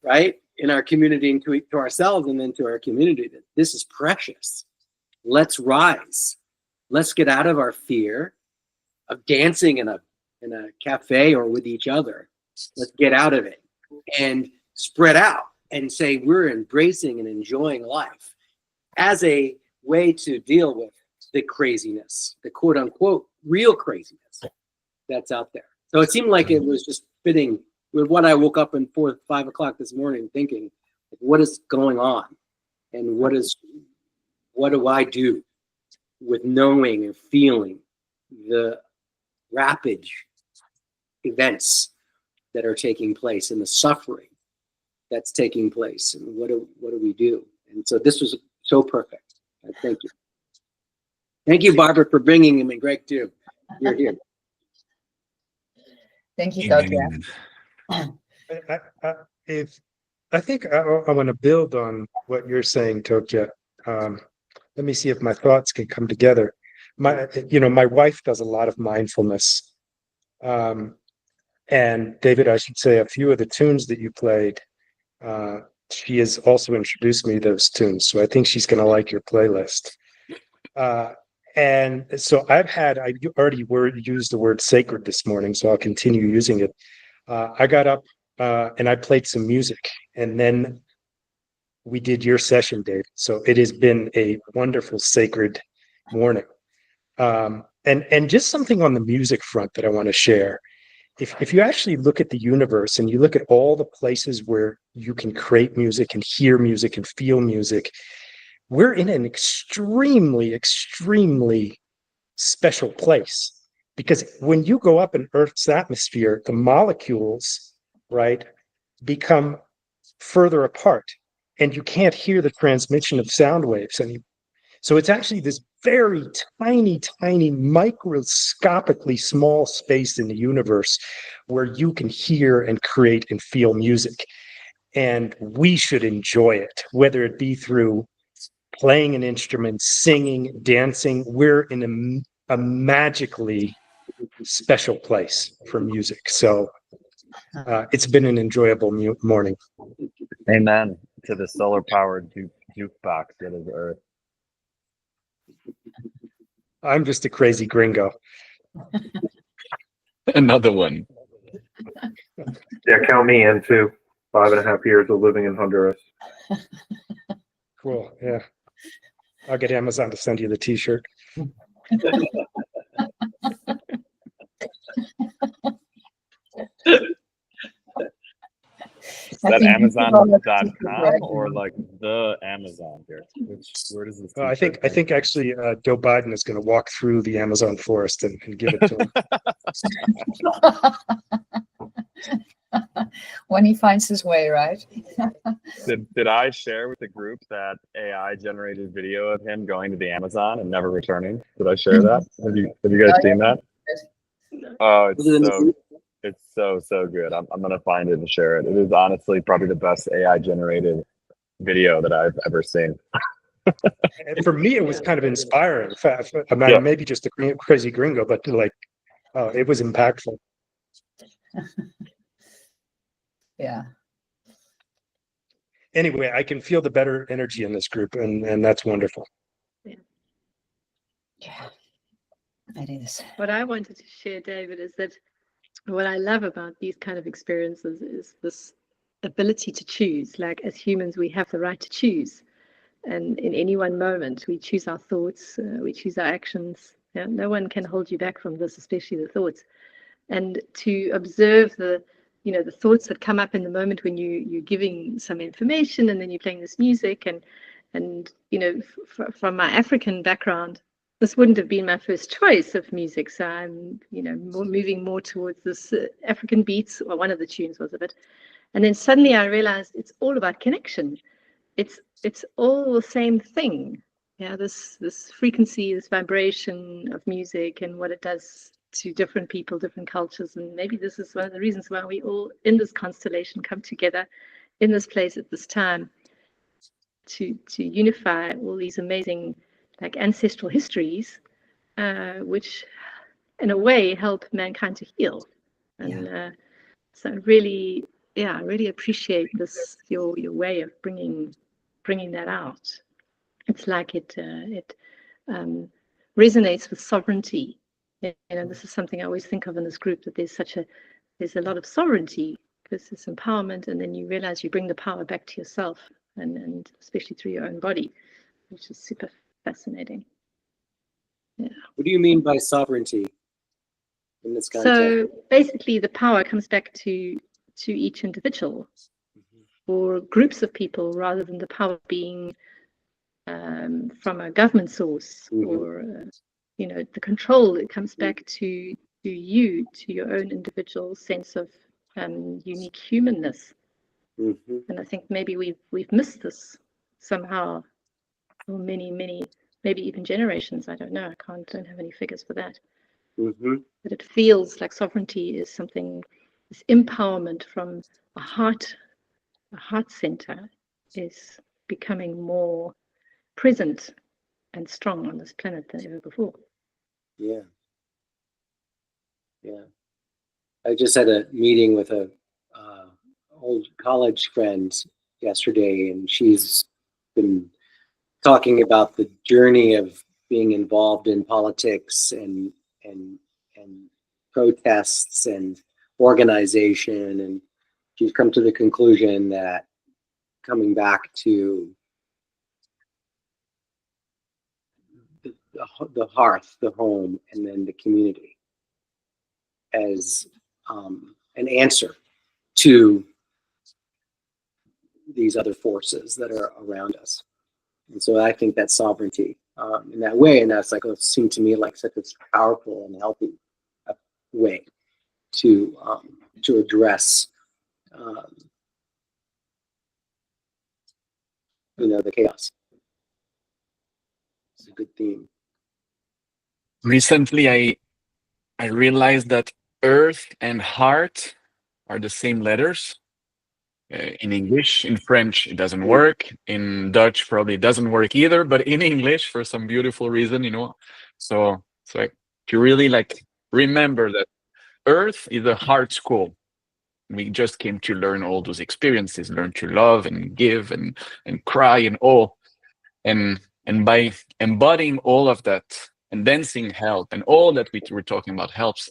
right, in our community and to ourselves, and then to our community, that this is precious. Let's rise. Let's get out of our fear of dancing in a cafe or with each other. Let's get out of it and spread out and say we're embracing and enjoying life as a way to deal with the craziness, the quote unquote real craziness that's out there. So it seemed like it was just fitting with what I woke up in 4, 5 o'clock this morning thinking, what is going on? And what do I do with knowing and feeling the rapid events that are taking place and the suffering that's taking place, and what do we do? And so this was so perfect. Thank you. Thank you, Barbara, for bringing him, and Greg too. You're here. Thank you, Tokyo. I think I want to build on what you're saying, Tokyo. Let me see if my thoughts can come together. My wife does a lot of mindfulness. And David, I should say, a few of the tunes that you played, she has also introduced me to those tunes. So I think she's going to like your playlist. And so I already used the word sacred this morning, so I'll continue using it. I got up and I played some music, and then we did your session, Dave. So it has been a wonderful, sacred morning. And just something on the music front that I want to share. If you actually look at the universe and you look at all the places where you can create music and hear music and feel music, we're in an extremely, extremely special place. Because when you go up in Earth's atmosphere, the molecules, right, become further apart, and you can't hear the transmission of sound waves anymore. So it's actually this very tiny, tiny, microscopically small space in the universe where you can hear and create and feel music. And we should enjoy it, whether it be through playing an instrument, singing, dancing. We're in a magically special place for music. So it's been an enjoyable morning. Amen to the solar-powered jukebox that is Earth. I'm just a crazy gringo. Another one. Yeah, count me in too. 5.5 years of living in Honduras. Cool. Yeah. I'll get Amazon to send you the T-shirt. Is I that think you should all look at Amazon.com it or right like the Amazon here? Where does this? I think actually Joe Biden is going to walk through the Amazon forest and give it to him. now. When he finds his way, right? Did I share with the group that AI generated video of him going to the Amazon and never returning? Did I share that? Have you guys seen that? Oh, it's so good. I'm gonna find it and share it. It is honestly probably the best AI generated video that I've ever seen. And for me, it was kind of inspiring. I mean, maybe just a crazy gringo, but like, it was impactful. Yeah. Anyway, I can feel the better energy in this group, and that's wonderful. Yeah, it is. What I wanted to share, David, is that what I love about these kind of experiences is this ability to choose. Like, as humans, we have the right to choose. And in any one moment, we choose our thoughts, we choose our actions. Yeah? No one can hold you back from this, especially the thoughts. And to observe the thoughts that come up in the moment when you're giving some information and then you're playing this music. And from my African background, this wouldn't have been my first choice of music. So I'm, moving more towards this African beats, or one of the tunes was of it. And then suddenly I realized it's all about connection. It's all the same thing. Yeah, this frequency, this vibration of music and what it does to different people, different cultures. And maybe this is one of the reasons why we all in this constellation come together in this place at this time to unify all these amazing like ancestral histories, which in a way help mankind to heal. And so really, I really appreciate this, your way of bringing that out. It's like it resonates with sovereignty. This is something I always think of in this group, that there's a lot of sovereignty because it's empowerment, and then you realize you bring the power back to yourself, and especially through your own body, which is super fascinating. Yeah. What do you mean by sovereignty in this context? So basically, the power comes back to each individual or groups of people, rather than the power being from a government source or the control. It comes back to you, to your own individual sense of unique humanness. And I think maybe we've missed this somehow, or many, maybe even generations. I don't know. Don't have any figures for that. But it feels like sovereignty is something, this empowerment from a heart center is becoming more present and strong on this planet than ever before. Yeah. I just had a meeting with a old college friend yesterday, and she's been talking about the journey of being involved in politics and protests and organization, and she's come to the conclusion that coming back to the hearth, the home, and then the community as an answer to these other forces that are around us. And so I think that's sovereignty in that way, and that's like, it seemed to me like such a powerful and healthy way to address the chaos. It's a good theme. Recently, I realized that earth and heart are the same letters. In English, in French, it doesn't work. In Dutch, probably doesn't work either. But in English, for some beautiful reason, So to really remember that earth is a heart school. We just came to learn all those experiences, learn to love and give and cry and all. And by embodying all of that and dancing help and all that we were talking about helps,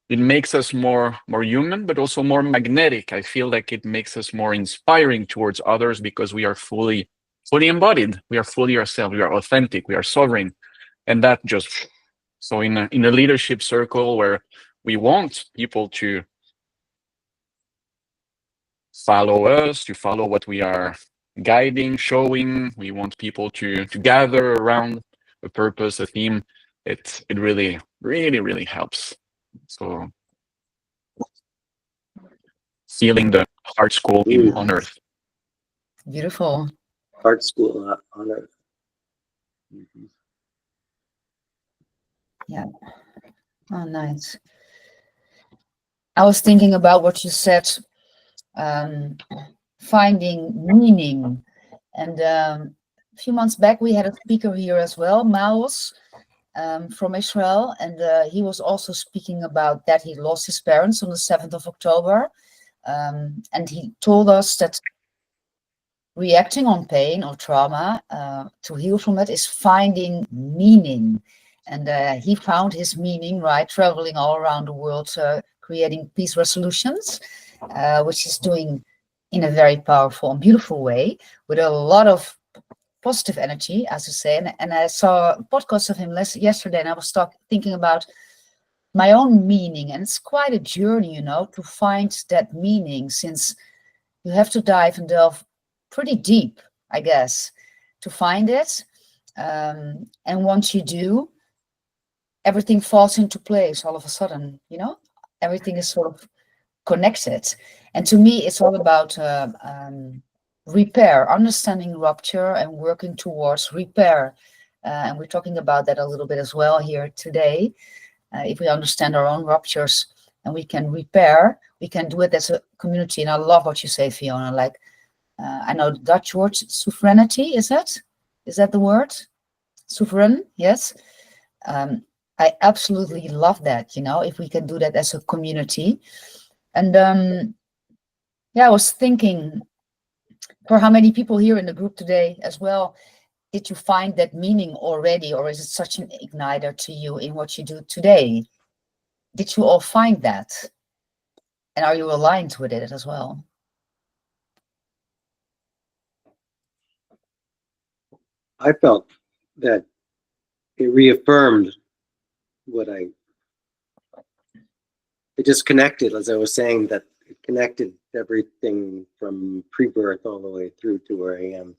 it makes us more human, but also more magnetic. I feel like it makes us more inspiring towards others because we are fully embodied. We are fully ourselves. We are authentic. We are sovereign, and that just so in a leadership circle where we want people to follow us, to follow what we are guiding, showing. We want people to gather around a purpose, a theme. It really, really, really helps. So feeling the heart school on earth. Beautiful. Heart school on earth. Mm-hmm. Yeah. Oh, nice. I was thinking about what you said, finding meaning. And a few months back, we had a speaker here as well, Maos, from Israel. And he was also speaking about that he lost his parents on the 7th of October. And he told us that reacting on pain or trauma to heal from it is finding meaning. And he found his meaning, right, traveling all around the world, creating peace resolutions, which he's doing in a very powerful and beautiful way with a lot of positive energy, as you say. And I saw a podcast of him yesterday, and I was thinking about my own meaning. And it's quite a journey, you know, to find that meaning, since you have to dive and delve pretty deep, I guess, to find it. And once you do, everything falls into place all of a sudden, you know, everything is sort of connected. And to me, it's all about repair, understanding rupture and working towards repair. And we're talking about that a little bit as well here today. If we understand our own ruptures and we can repair, we can do it as a community. And I love what you say, Fiona. Like, I know the Dutch word, sovereignty, is that the word? Sovereign, yes. I absolutely love that, you know, if we can do that as a community. And yeah, I was thinking, for how many people here in the group today as well, did you find that meaning already, or is it such an igniter to you in what you do today? Did you all find that? And are you aligned with it as well? I felt that it reaffirmed what it just connected, as I was saying, that it connected everything from pre-birth all the way through to where I am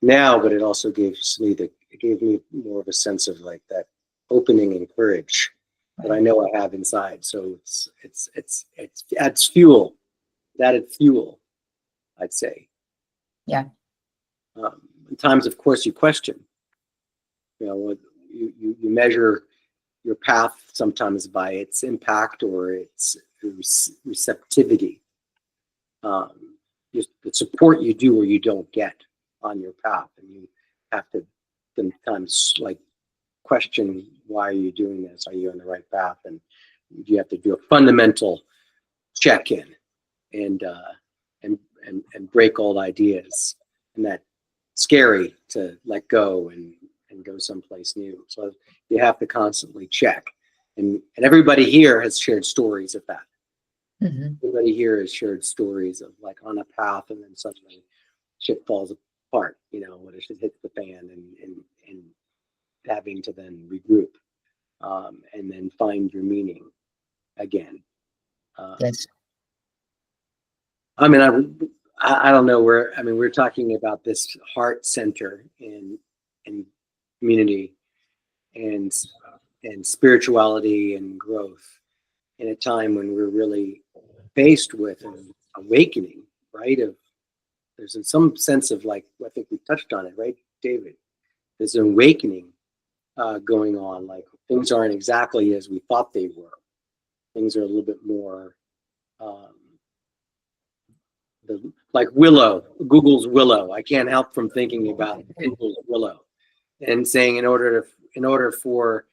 now, but it also gave me more of a sense of like that opening and courage that I know I have inside. So it's adds fuel, added fuel, I'd say. Yeah. At times, of course, you question. You know, what you measure your path sometimes by its impact or its receptivity. Just the support you do or you don't get on your path, and you have to sometimes like question, why are you doing this? Are you on the right path? And you have to do a fundamental check-in and break old ideas, and that's scary to let go and go someplace new. So you have to constantly check, and everybody here has shared stories of that. Mm-hmm. Everybody here has shared stories of like on a path and then suddenly shit falls apart, you know, when it hits the fan, and having to then regroup and then find your meaning again. Yes. I mean, I don't know where, I mean, we're talking about this heart center in community and spirituality and growth in a time when we're really faced with an awakening, right? There's in some sense of like, I think we touched on it, right, David? There's an awakening going on. Like things aren't exactly as we thought they were. Things are a little bit more like Willow, Google's Willow. I can't help from thinking about Google's Willow and saying in order for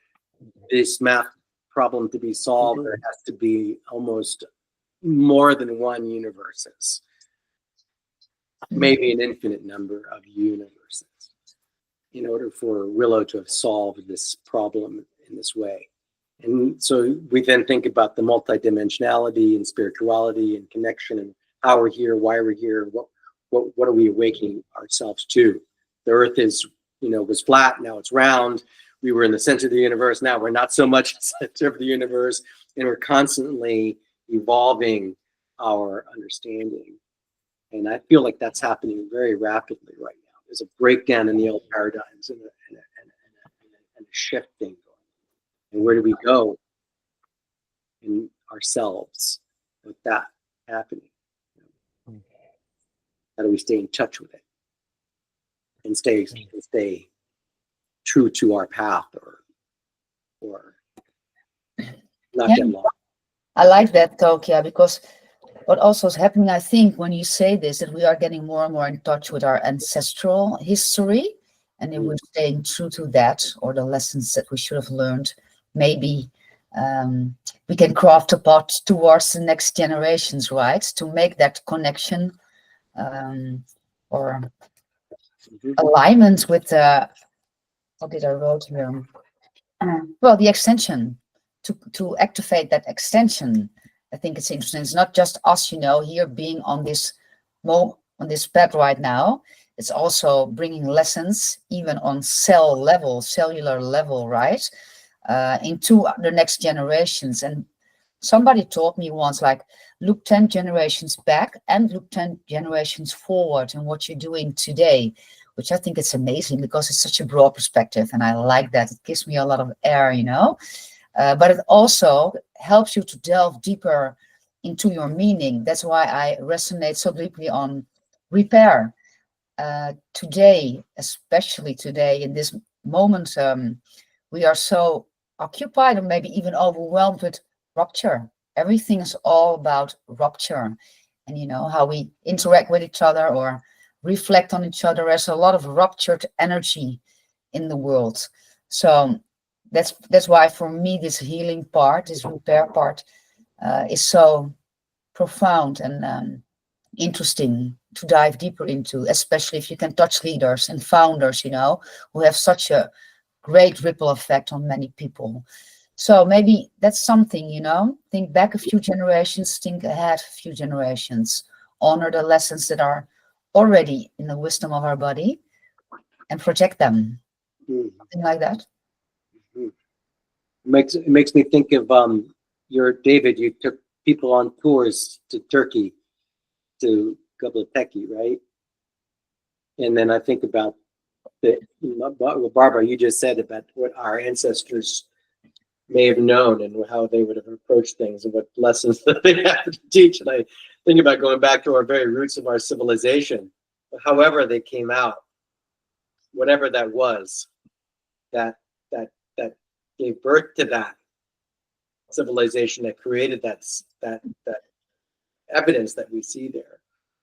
this math problem to be solved, there has to be almost more than one universes, maybe an infinite number of universes, in order for Willow to have solved this problem in this way. And so we then think about the multidimensionality and spirituality and connection and how we're here, why we're here, what are we awakening ourselves to? The earth is, was flat, now it's round. We were in the center of the universe, now we're not so much center of the universe, and we're constantly evolving our understanding. And I feel like that's happening very rapidly right now. There's a breakdown in the old paradigms and a shifting. And where do we go in ourselves with that happening? How do we stay in touch with it and stay true to our path or not get lost? I like that talk, yeah, because what also is happening, I think, when you say this, that we are getting more and more in touch with our ancestral history, and if we're staying true to that, or the lessons that we should have learned, maybe we can craft a path towards the next generations, right? To make that connection or alignment with what did I wrote here? Well, the extension, to activate that extension. I think it's interesting. It's not just us, here being on this path right now. It's also bringing lessons even on cellular level, right? Into the next generations. And somebody told me once, like, look 10 generations back and look 10 generations forward and what you're doing today, which I think it's amazing because it's such a broad perspective. And I like that. It gives me a lot of air, but it also helps you to delve deeper into your meaning. That's why I resonate so deeply on repair. Today, especially today, in this moment, we are so occupied or maybe even overwhelmed with rupture. Everything is all about rupture, and how we interact with each other or reflect on each other. There's a lot of ruptured energy in the world. So that's why for me this healing part, this repair part, is so profound and interesting to dive deeper into, especially if you can touch leaders and founders, who have such a great ripple effect on many people. So maybe that's something, think back a few generations, think ahead a few generations, honor the lessons that are already in the wisdom of our body and project them. Something like that. It makes me think of David, you took people on tours to Turkey, to Göbekli, right? And then I think about what Barbara, you just said about what our ancestors may have known and how they would have approached things and what lessons that they had to teach. And I think about going back to our very roots of our civilization, however they came out, whatever that was, that gave birth to that civilization, that created that evidence that we see there.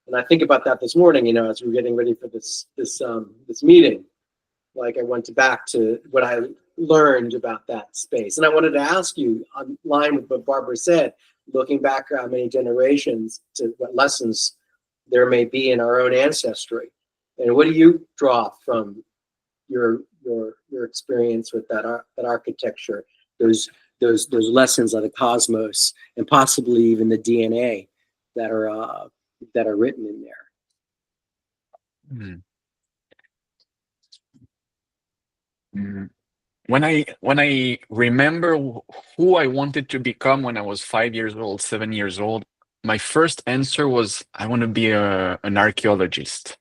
And I think about that this morning, as we're getting ready for this meeting. Like, I went back to what I learned about that space, and I wanted to ask you, on line with what Barbara said, looking back how many generations, to what lessons there may be in our own ancestry, and what do you draw from your experience with that architecture, those lessons of the cosmos, and possibly even the DNA that are written in there. When I remember who I wanted to become when I was 5 years old, 7 years old, my first answer was, I want to be an archaeologist,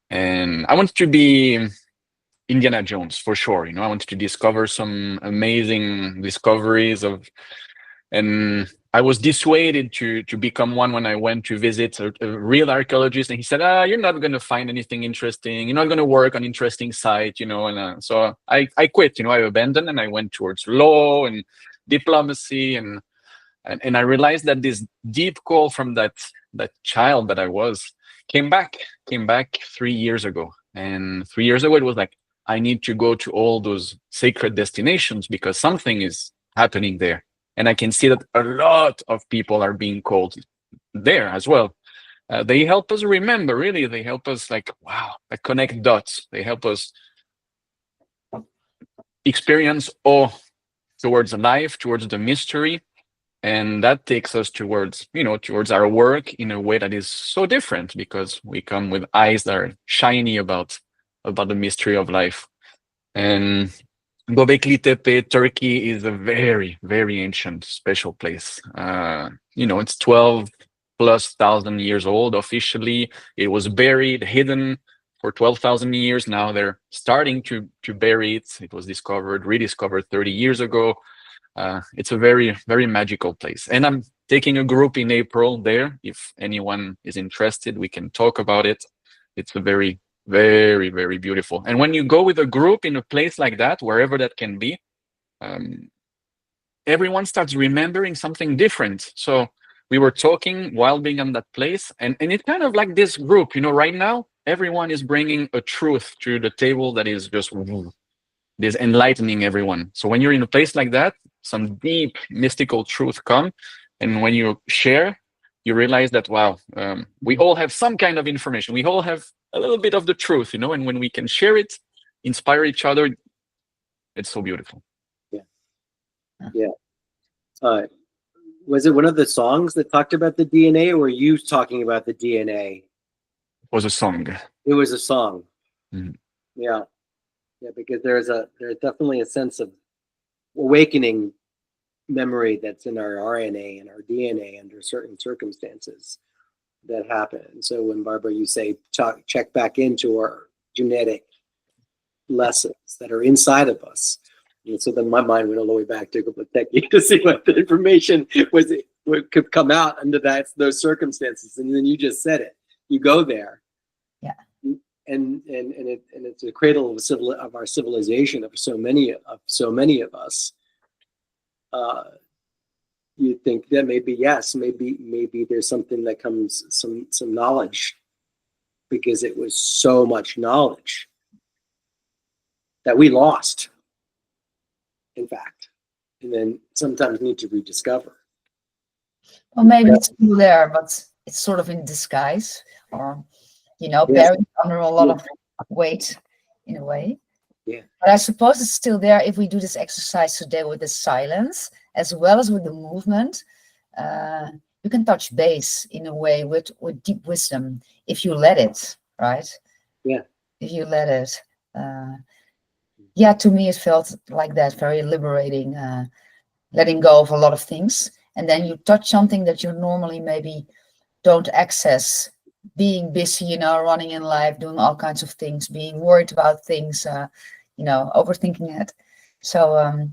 and I wanted to be Indiana Jones for sure. I wanted to discover some amazing discoveries and I was dissuaded to become one when I went to visit a real archaeologist, and he said, you're not going to find anything interesting. You're not going to work on interesting site, and so I quit, I abandoned, and I went towards law and diplomacy, and I realized that this deep call from that child that I was came back 3 years ago. And 3 years ago, it was like, I need to go to all those sacred destinations because something is happening there. And I can see that a lot of people are being called there as well. They help us remember, really. They help us connect dots. They help us experience awe towards life, towards the mystery. And that takes us towards, towards our work in a way that is so different, because we come with eyes that are shiny about the mystery of life. And Göbekli Tepe, Turkey, is a very, very ancient, special place. It's 12,000+ years old officially. It was buried, hidden for 12,000 years. Now they're starting to bury it. It was rediscovered 30 years ago. It's a very, very magical place. And I'm taking a group in April there. If anyone is interested, we can talk about it. It's a very, very, very beautiful. And when you go with a group in a place like that, wherever that can be, everyone starts remembering something different. So we were talking while being on that place, and it's kind of like this group, right now, everyone is bringing a truth to the table that is just this enlightening everyone. So when you're in a place like that, some deep mystical truth come, and when you share, you realize that, wow, we all have some kind of information. We all have a little bit of the truth, and when we can share it, inspire each other, it's so beautiful. Yeah. Was it one of the songs that talked about the DNA, or were you talking about the DNA? It was a song. It was a song. Mm-hmm. Yeah. Yeah, because there's definitely a sense of awakening memory that's in our RNA and our DNA under certain circumstances that happen. And so when, Barbara, you say check back into our genetic lessons that are inside of us, and so then my mind went all the way back to Göbekli to see what the information what could come out under those circumstances. And then you just said it. You go there. Yeah. And it's a cradle of our civilization, of so many of us. You think that maybe there's something that comes, some knowledge, because it was so much knowledge that we lost, in fact, and then sometimes need to rediscover. Well, maybe it's still there, but it's sort of in disguise, or buried under a lot of weight, in a way. Yeah. But I suppose it's still there if we do this exercise today with the silence as well as with the movement. You can touch base in a way with deep wisdom if you let it, right? Yeah. If you let it. To me it felt like that, very liberating, letting go of a lot of things. And then you touch something that you normally maybe don't access, being busy, running in life, doing all kinds of things, being worried about things, overthinking it. So,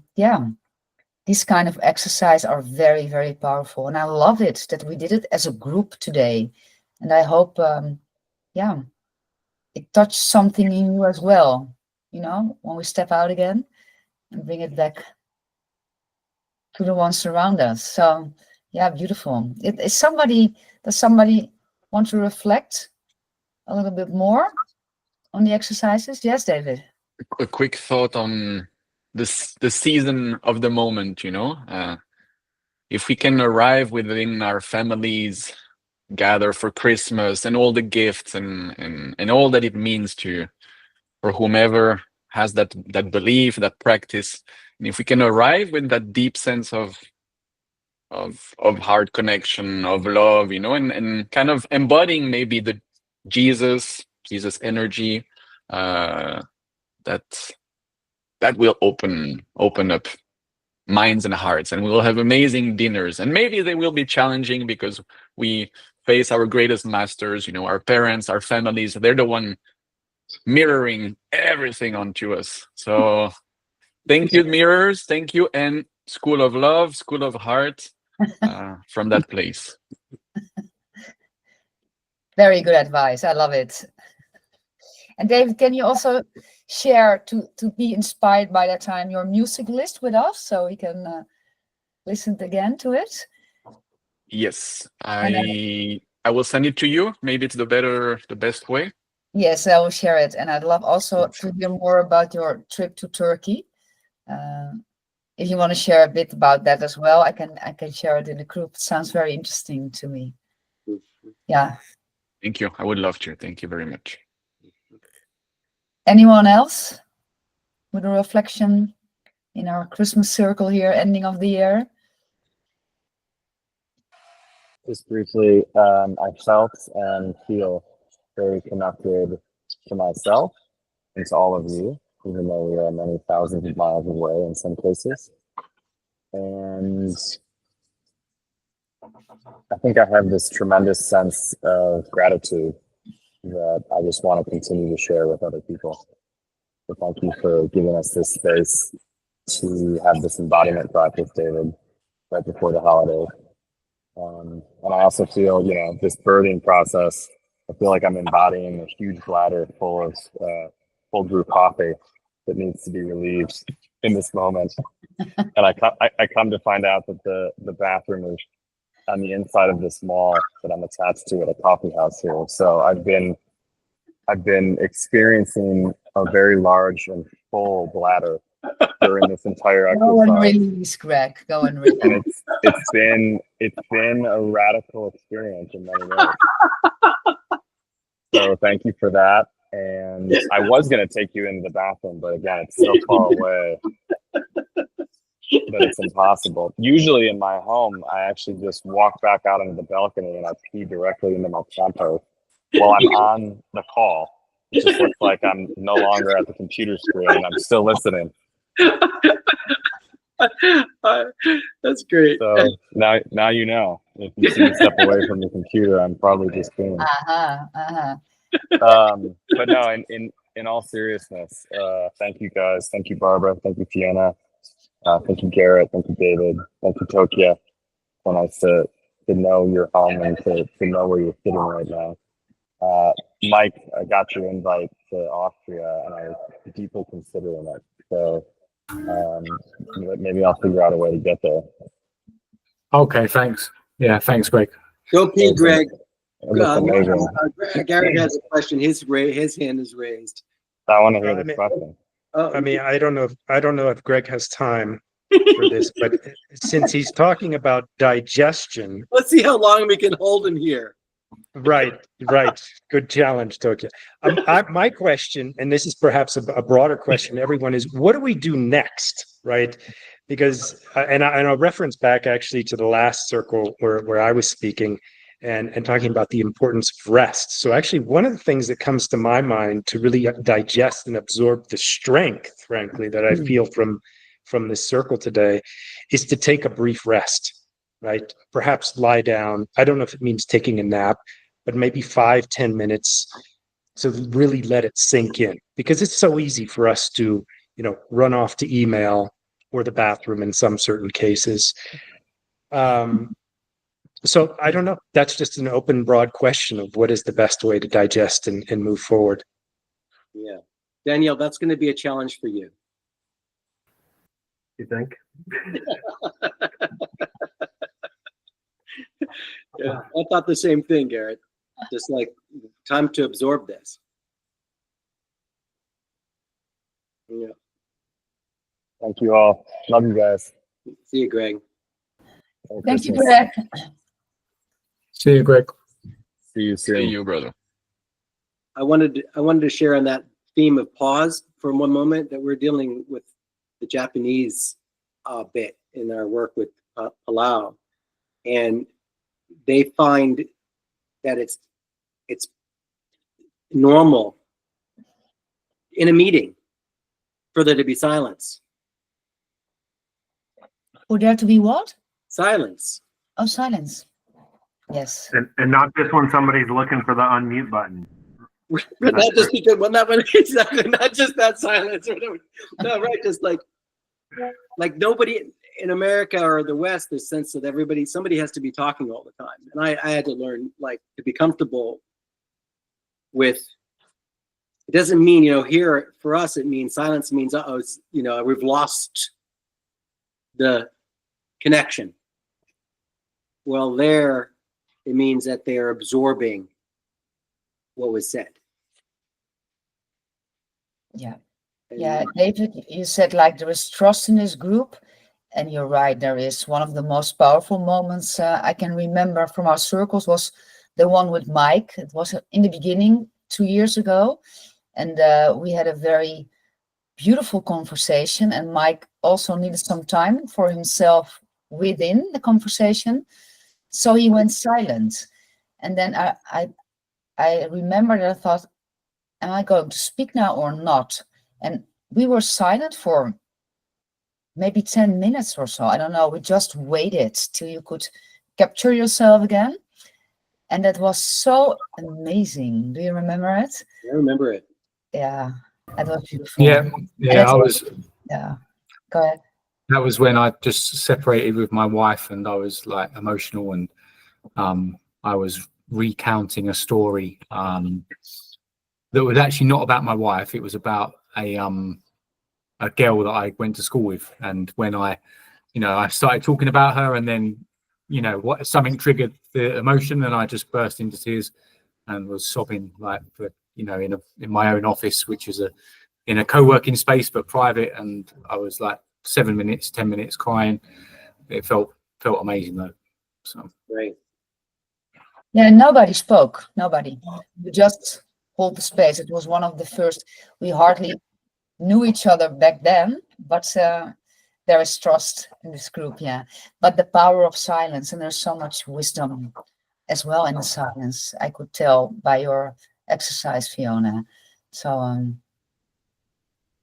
these kind of exercise are very, very powerful. And I love it that we did it as a group today. And I hope, it touched something in you as well, when we step out again and bring it back to the ones around us. So, beautiful. Does somebody want to reflect a little bit more on the exercises? Yes, David. A quick thought on the season of the moment, if we can arrive within our families, gather for Christmas and all the gifts and all that it means for whomever has that belief, that practice, and if we can arrive with that deep sense of heart connection, of love, and kind of embodying maybe the Jesus energy, that will open up minds and hearts, and we will have amazing dinners. And maybe they will be challenging because we face our greatest masters, our parents, our families. They're the one mirroring everything onto us. So thank you, mirrors. Thank you, and School of Love, School of Heart, from that place. Very good advice. I love it. And David, can you also share, to be inspired by that time, your music list with us so we can listen again to it? Yes, I will send it to you. Maybe it's the best way. Yes, I will share it. And I'd love also to hear more about your trip to Turkey. If you want to share a bit about that as well, I can share it in the group. It sounds very interesting to me. Yeah. Thank you. I would love to. Thank you very much. Anyone else with a reflection in our Christmas circle here, ending of the year? Just briefly, I felt and feel very connected to myself and to all of you, even though we are many thousands of miles away in some cases. And I think I have this tremendous sense of gratitude that I just want to continue to share with other people. So thank you for giving us this space to have this embodiment practice, David, right before the holiday. And I also feel, this birthing process, I feel like I'm embodying a huge bladder full of cold brew coffee that needs to be relieved in this moment. And I come to find out that the bathroom is on the inside of this mall that I'm attached to at a coffee house here. So I've been experiencing a very large and full bladder during this entire exercise. Go and release, Greg. Go and release. And it's been a radical experience in many ways. So thank you for that. And I was gonna take you into the bathroom, but again, it's so far away that it's impossible. Usually in my home, I actually just walk back out into the balcony and I pee directly into my compost while I'm on the call. It just looks like I'm no longer at the computer screen and I'm still listening. That's great. So now you know. If you see me step away from the computer, I'm probably just peeing. But no, in all seriousness, thank you guys. Thank you, Barbara. Thank you, Fiona. Thank you, Garrett. Thank you, David. Thank you, Tokia. So nice to know your home and to know where you're sitting right now. Mike, I got your invite to Austria and I was deeply considering it. So maybe I'll figure out a way to get there. Okay, thanks. Yeah, thanks, Greg. Go pee, Greg. Amazing. Garrett has a question. His hand is raised. I want to hear the question. I mean, I don't know if Greg has time for this, but since he's talking about digestion, let's see how long we can hold him here. Right. Good challenge, Tokia. My question, and this is perhaps a broader question to everyone, is what do we do next, right? Because, and I'll reference back actually to the last circle where I was speaking and talking about the importance of rest. So actually, one of the things that comes to my mind to really digest and absorb the strength, frankly, that I feel from this circle today is to take a brief rest, right? Perhaps lie down. I don't know if it means taking a nap, but maybe 5-10 minutes to really let it sink in, because it's so easy for us to, run off to email or the bathroom in some certain cases. So I don't know. That's just an open, broad question of what is the best way to digest and move forward. Yeah. Danielle, that's going to be a challenge for you. You think? Yeah, I thought the same thing, Garrett. Just like time to absorb this. Yeah. Thank you all. Love you guys. See you, Greg. Thank you, Greg. See you, Greg. See you soon. See you, brother. I wanted to share on that theme of pause for one moment that we're dealing with the Japanese bit in our work with Palau, and they find that it's normal in a meeting for there to be silence. For there to be what? Silence. Oh, silence. Yes. And not just when somebody's looking for the unmute button. Not just because, well, not when exactly, not just that silence. No, right? Just like nobody in America or the West, there's sense that somebody has to be talking all the time, and I had to learn to be comfortable with. It doesn't mean here for us it means silence means we've lost the connection. Well, there it means that they are absorbing what was said. Yeah. Yeah, David, you said there is trust in this group, and you're right. There is one of the most powerful moments I can remember from our circles was the one with Mike. It was in the beginning 2 years ago, and we had a very beautiful conversation, and Mike also needed some time for himself within the conversation, so he went silent. And then I remember that I thought, am I going to speak now or not? And we were silent for maybe 10 minutes or so. I don't know. We just waited till you could capture yourself again. And that was so amazing. Do you remember it? I remember it. Yeah, that was beautiful. Yeah, I was. Yeah, go ahead. That was when I just separated with my wife, and I was like emotional, and I was recounting a story that was actually not about my wife. It was about a girl that I went to school with, and when I started talking about her, and then something triggered the emotion, and I just burst into tears and was sobbing, like, for, in my own office, which is in a co-working space but private, and I was like 7 minutes, 10 minutes crying. It felt amazing though. So Right. Yeah, nobody spoke. Nobody. We just hold the space. It was one of the first. We hardly knew each other back then, but there is trust in this group, yeah. But the power of silence, and there's so much wisdom as well in the silence. I could tell by your exercise, Fiona. So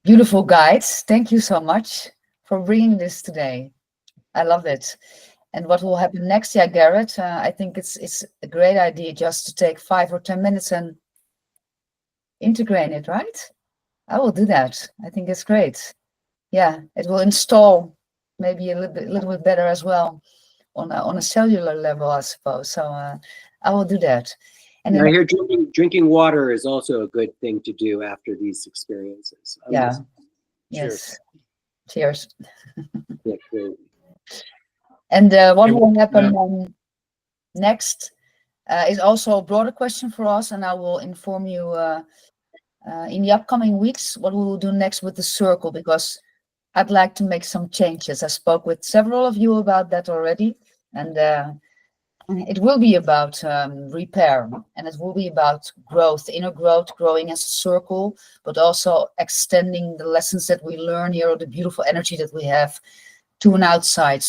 beautiful guides. Thank you so much for bringing this today. I love it. And what will happen next? Yeah, Garrett, I think it's a great idea just to take 5 or 10 minutes and integrate it, right? I will do that. I think it's great. Yeah, it will install maybe a little bit better as well on a cellular level, I suppose. So I will do that. And I hear drinking water is also a good thing to do after these experiences. Yeah. Yes. Cheers. Yeah, great. And what will happen next is also a broader question for us, and I will inform you in the upcoming weeks what we will do next with the circle, because I'd like to make some changes. I spoke with several of you about that already, and it will be about repair, and it will be about growth, inner growth, growing as a circle, but also extending the lessons that we learn here, or the beautiful energy that we have, to an outside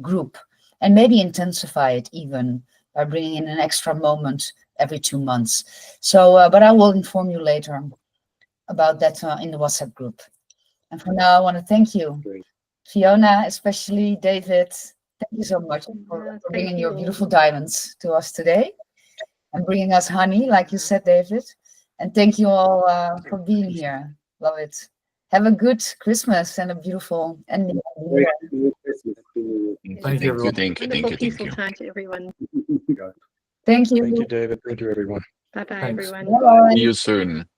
group, and maybe intensify it even by bringing in an extra moment every 2 months. So, but I will inform you later about that in the WhatsApp group. And for now, I want to thank you, Fiona, especially David. Thank you so much for bringing your beautiful diamonds to us today, and bringing us honey, like you said, David. And thank you all for being here. Love it. Have a good Christmas and a beautiful ending. Thank you, everyone. Thank you. Wonderful, peaceful time to everyone. Thank you. Thank you, David. Thank you, everyone. Bye bye, Thanks. everyone. Bye-bye. See you soon.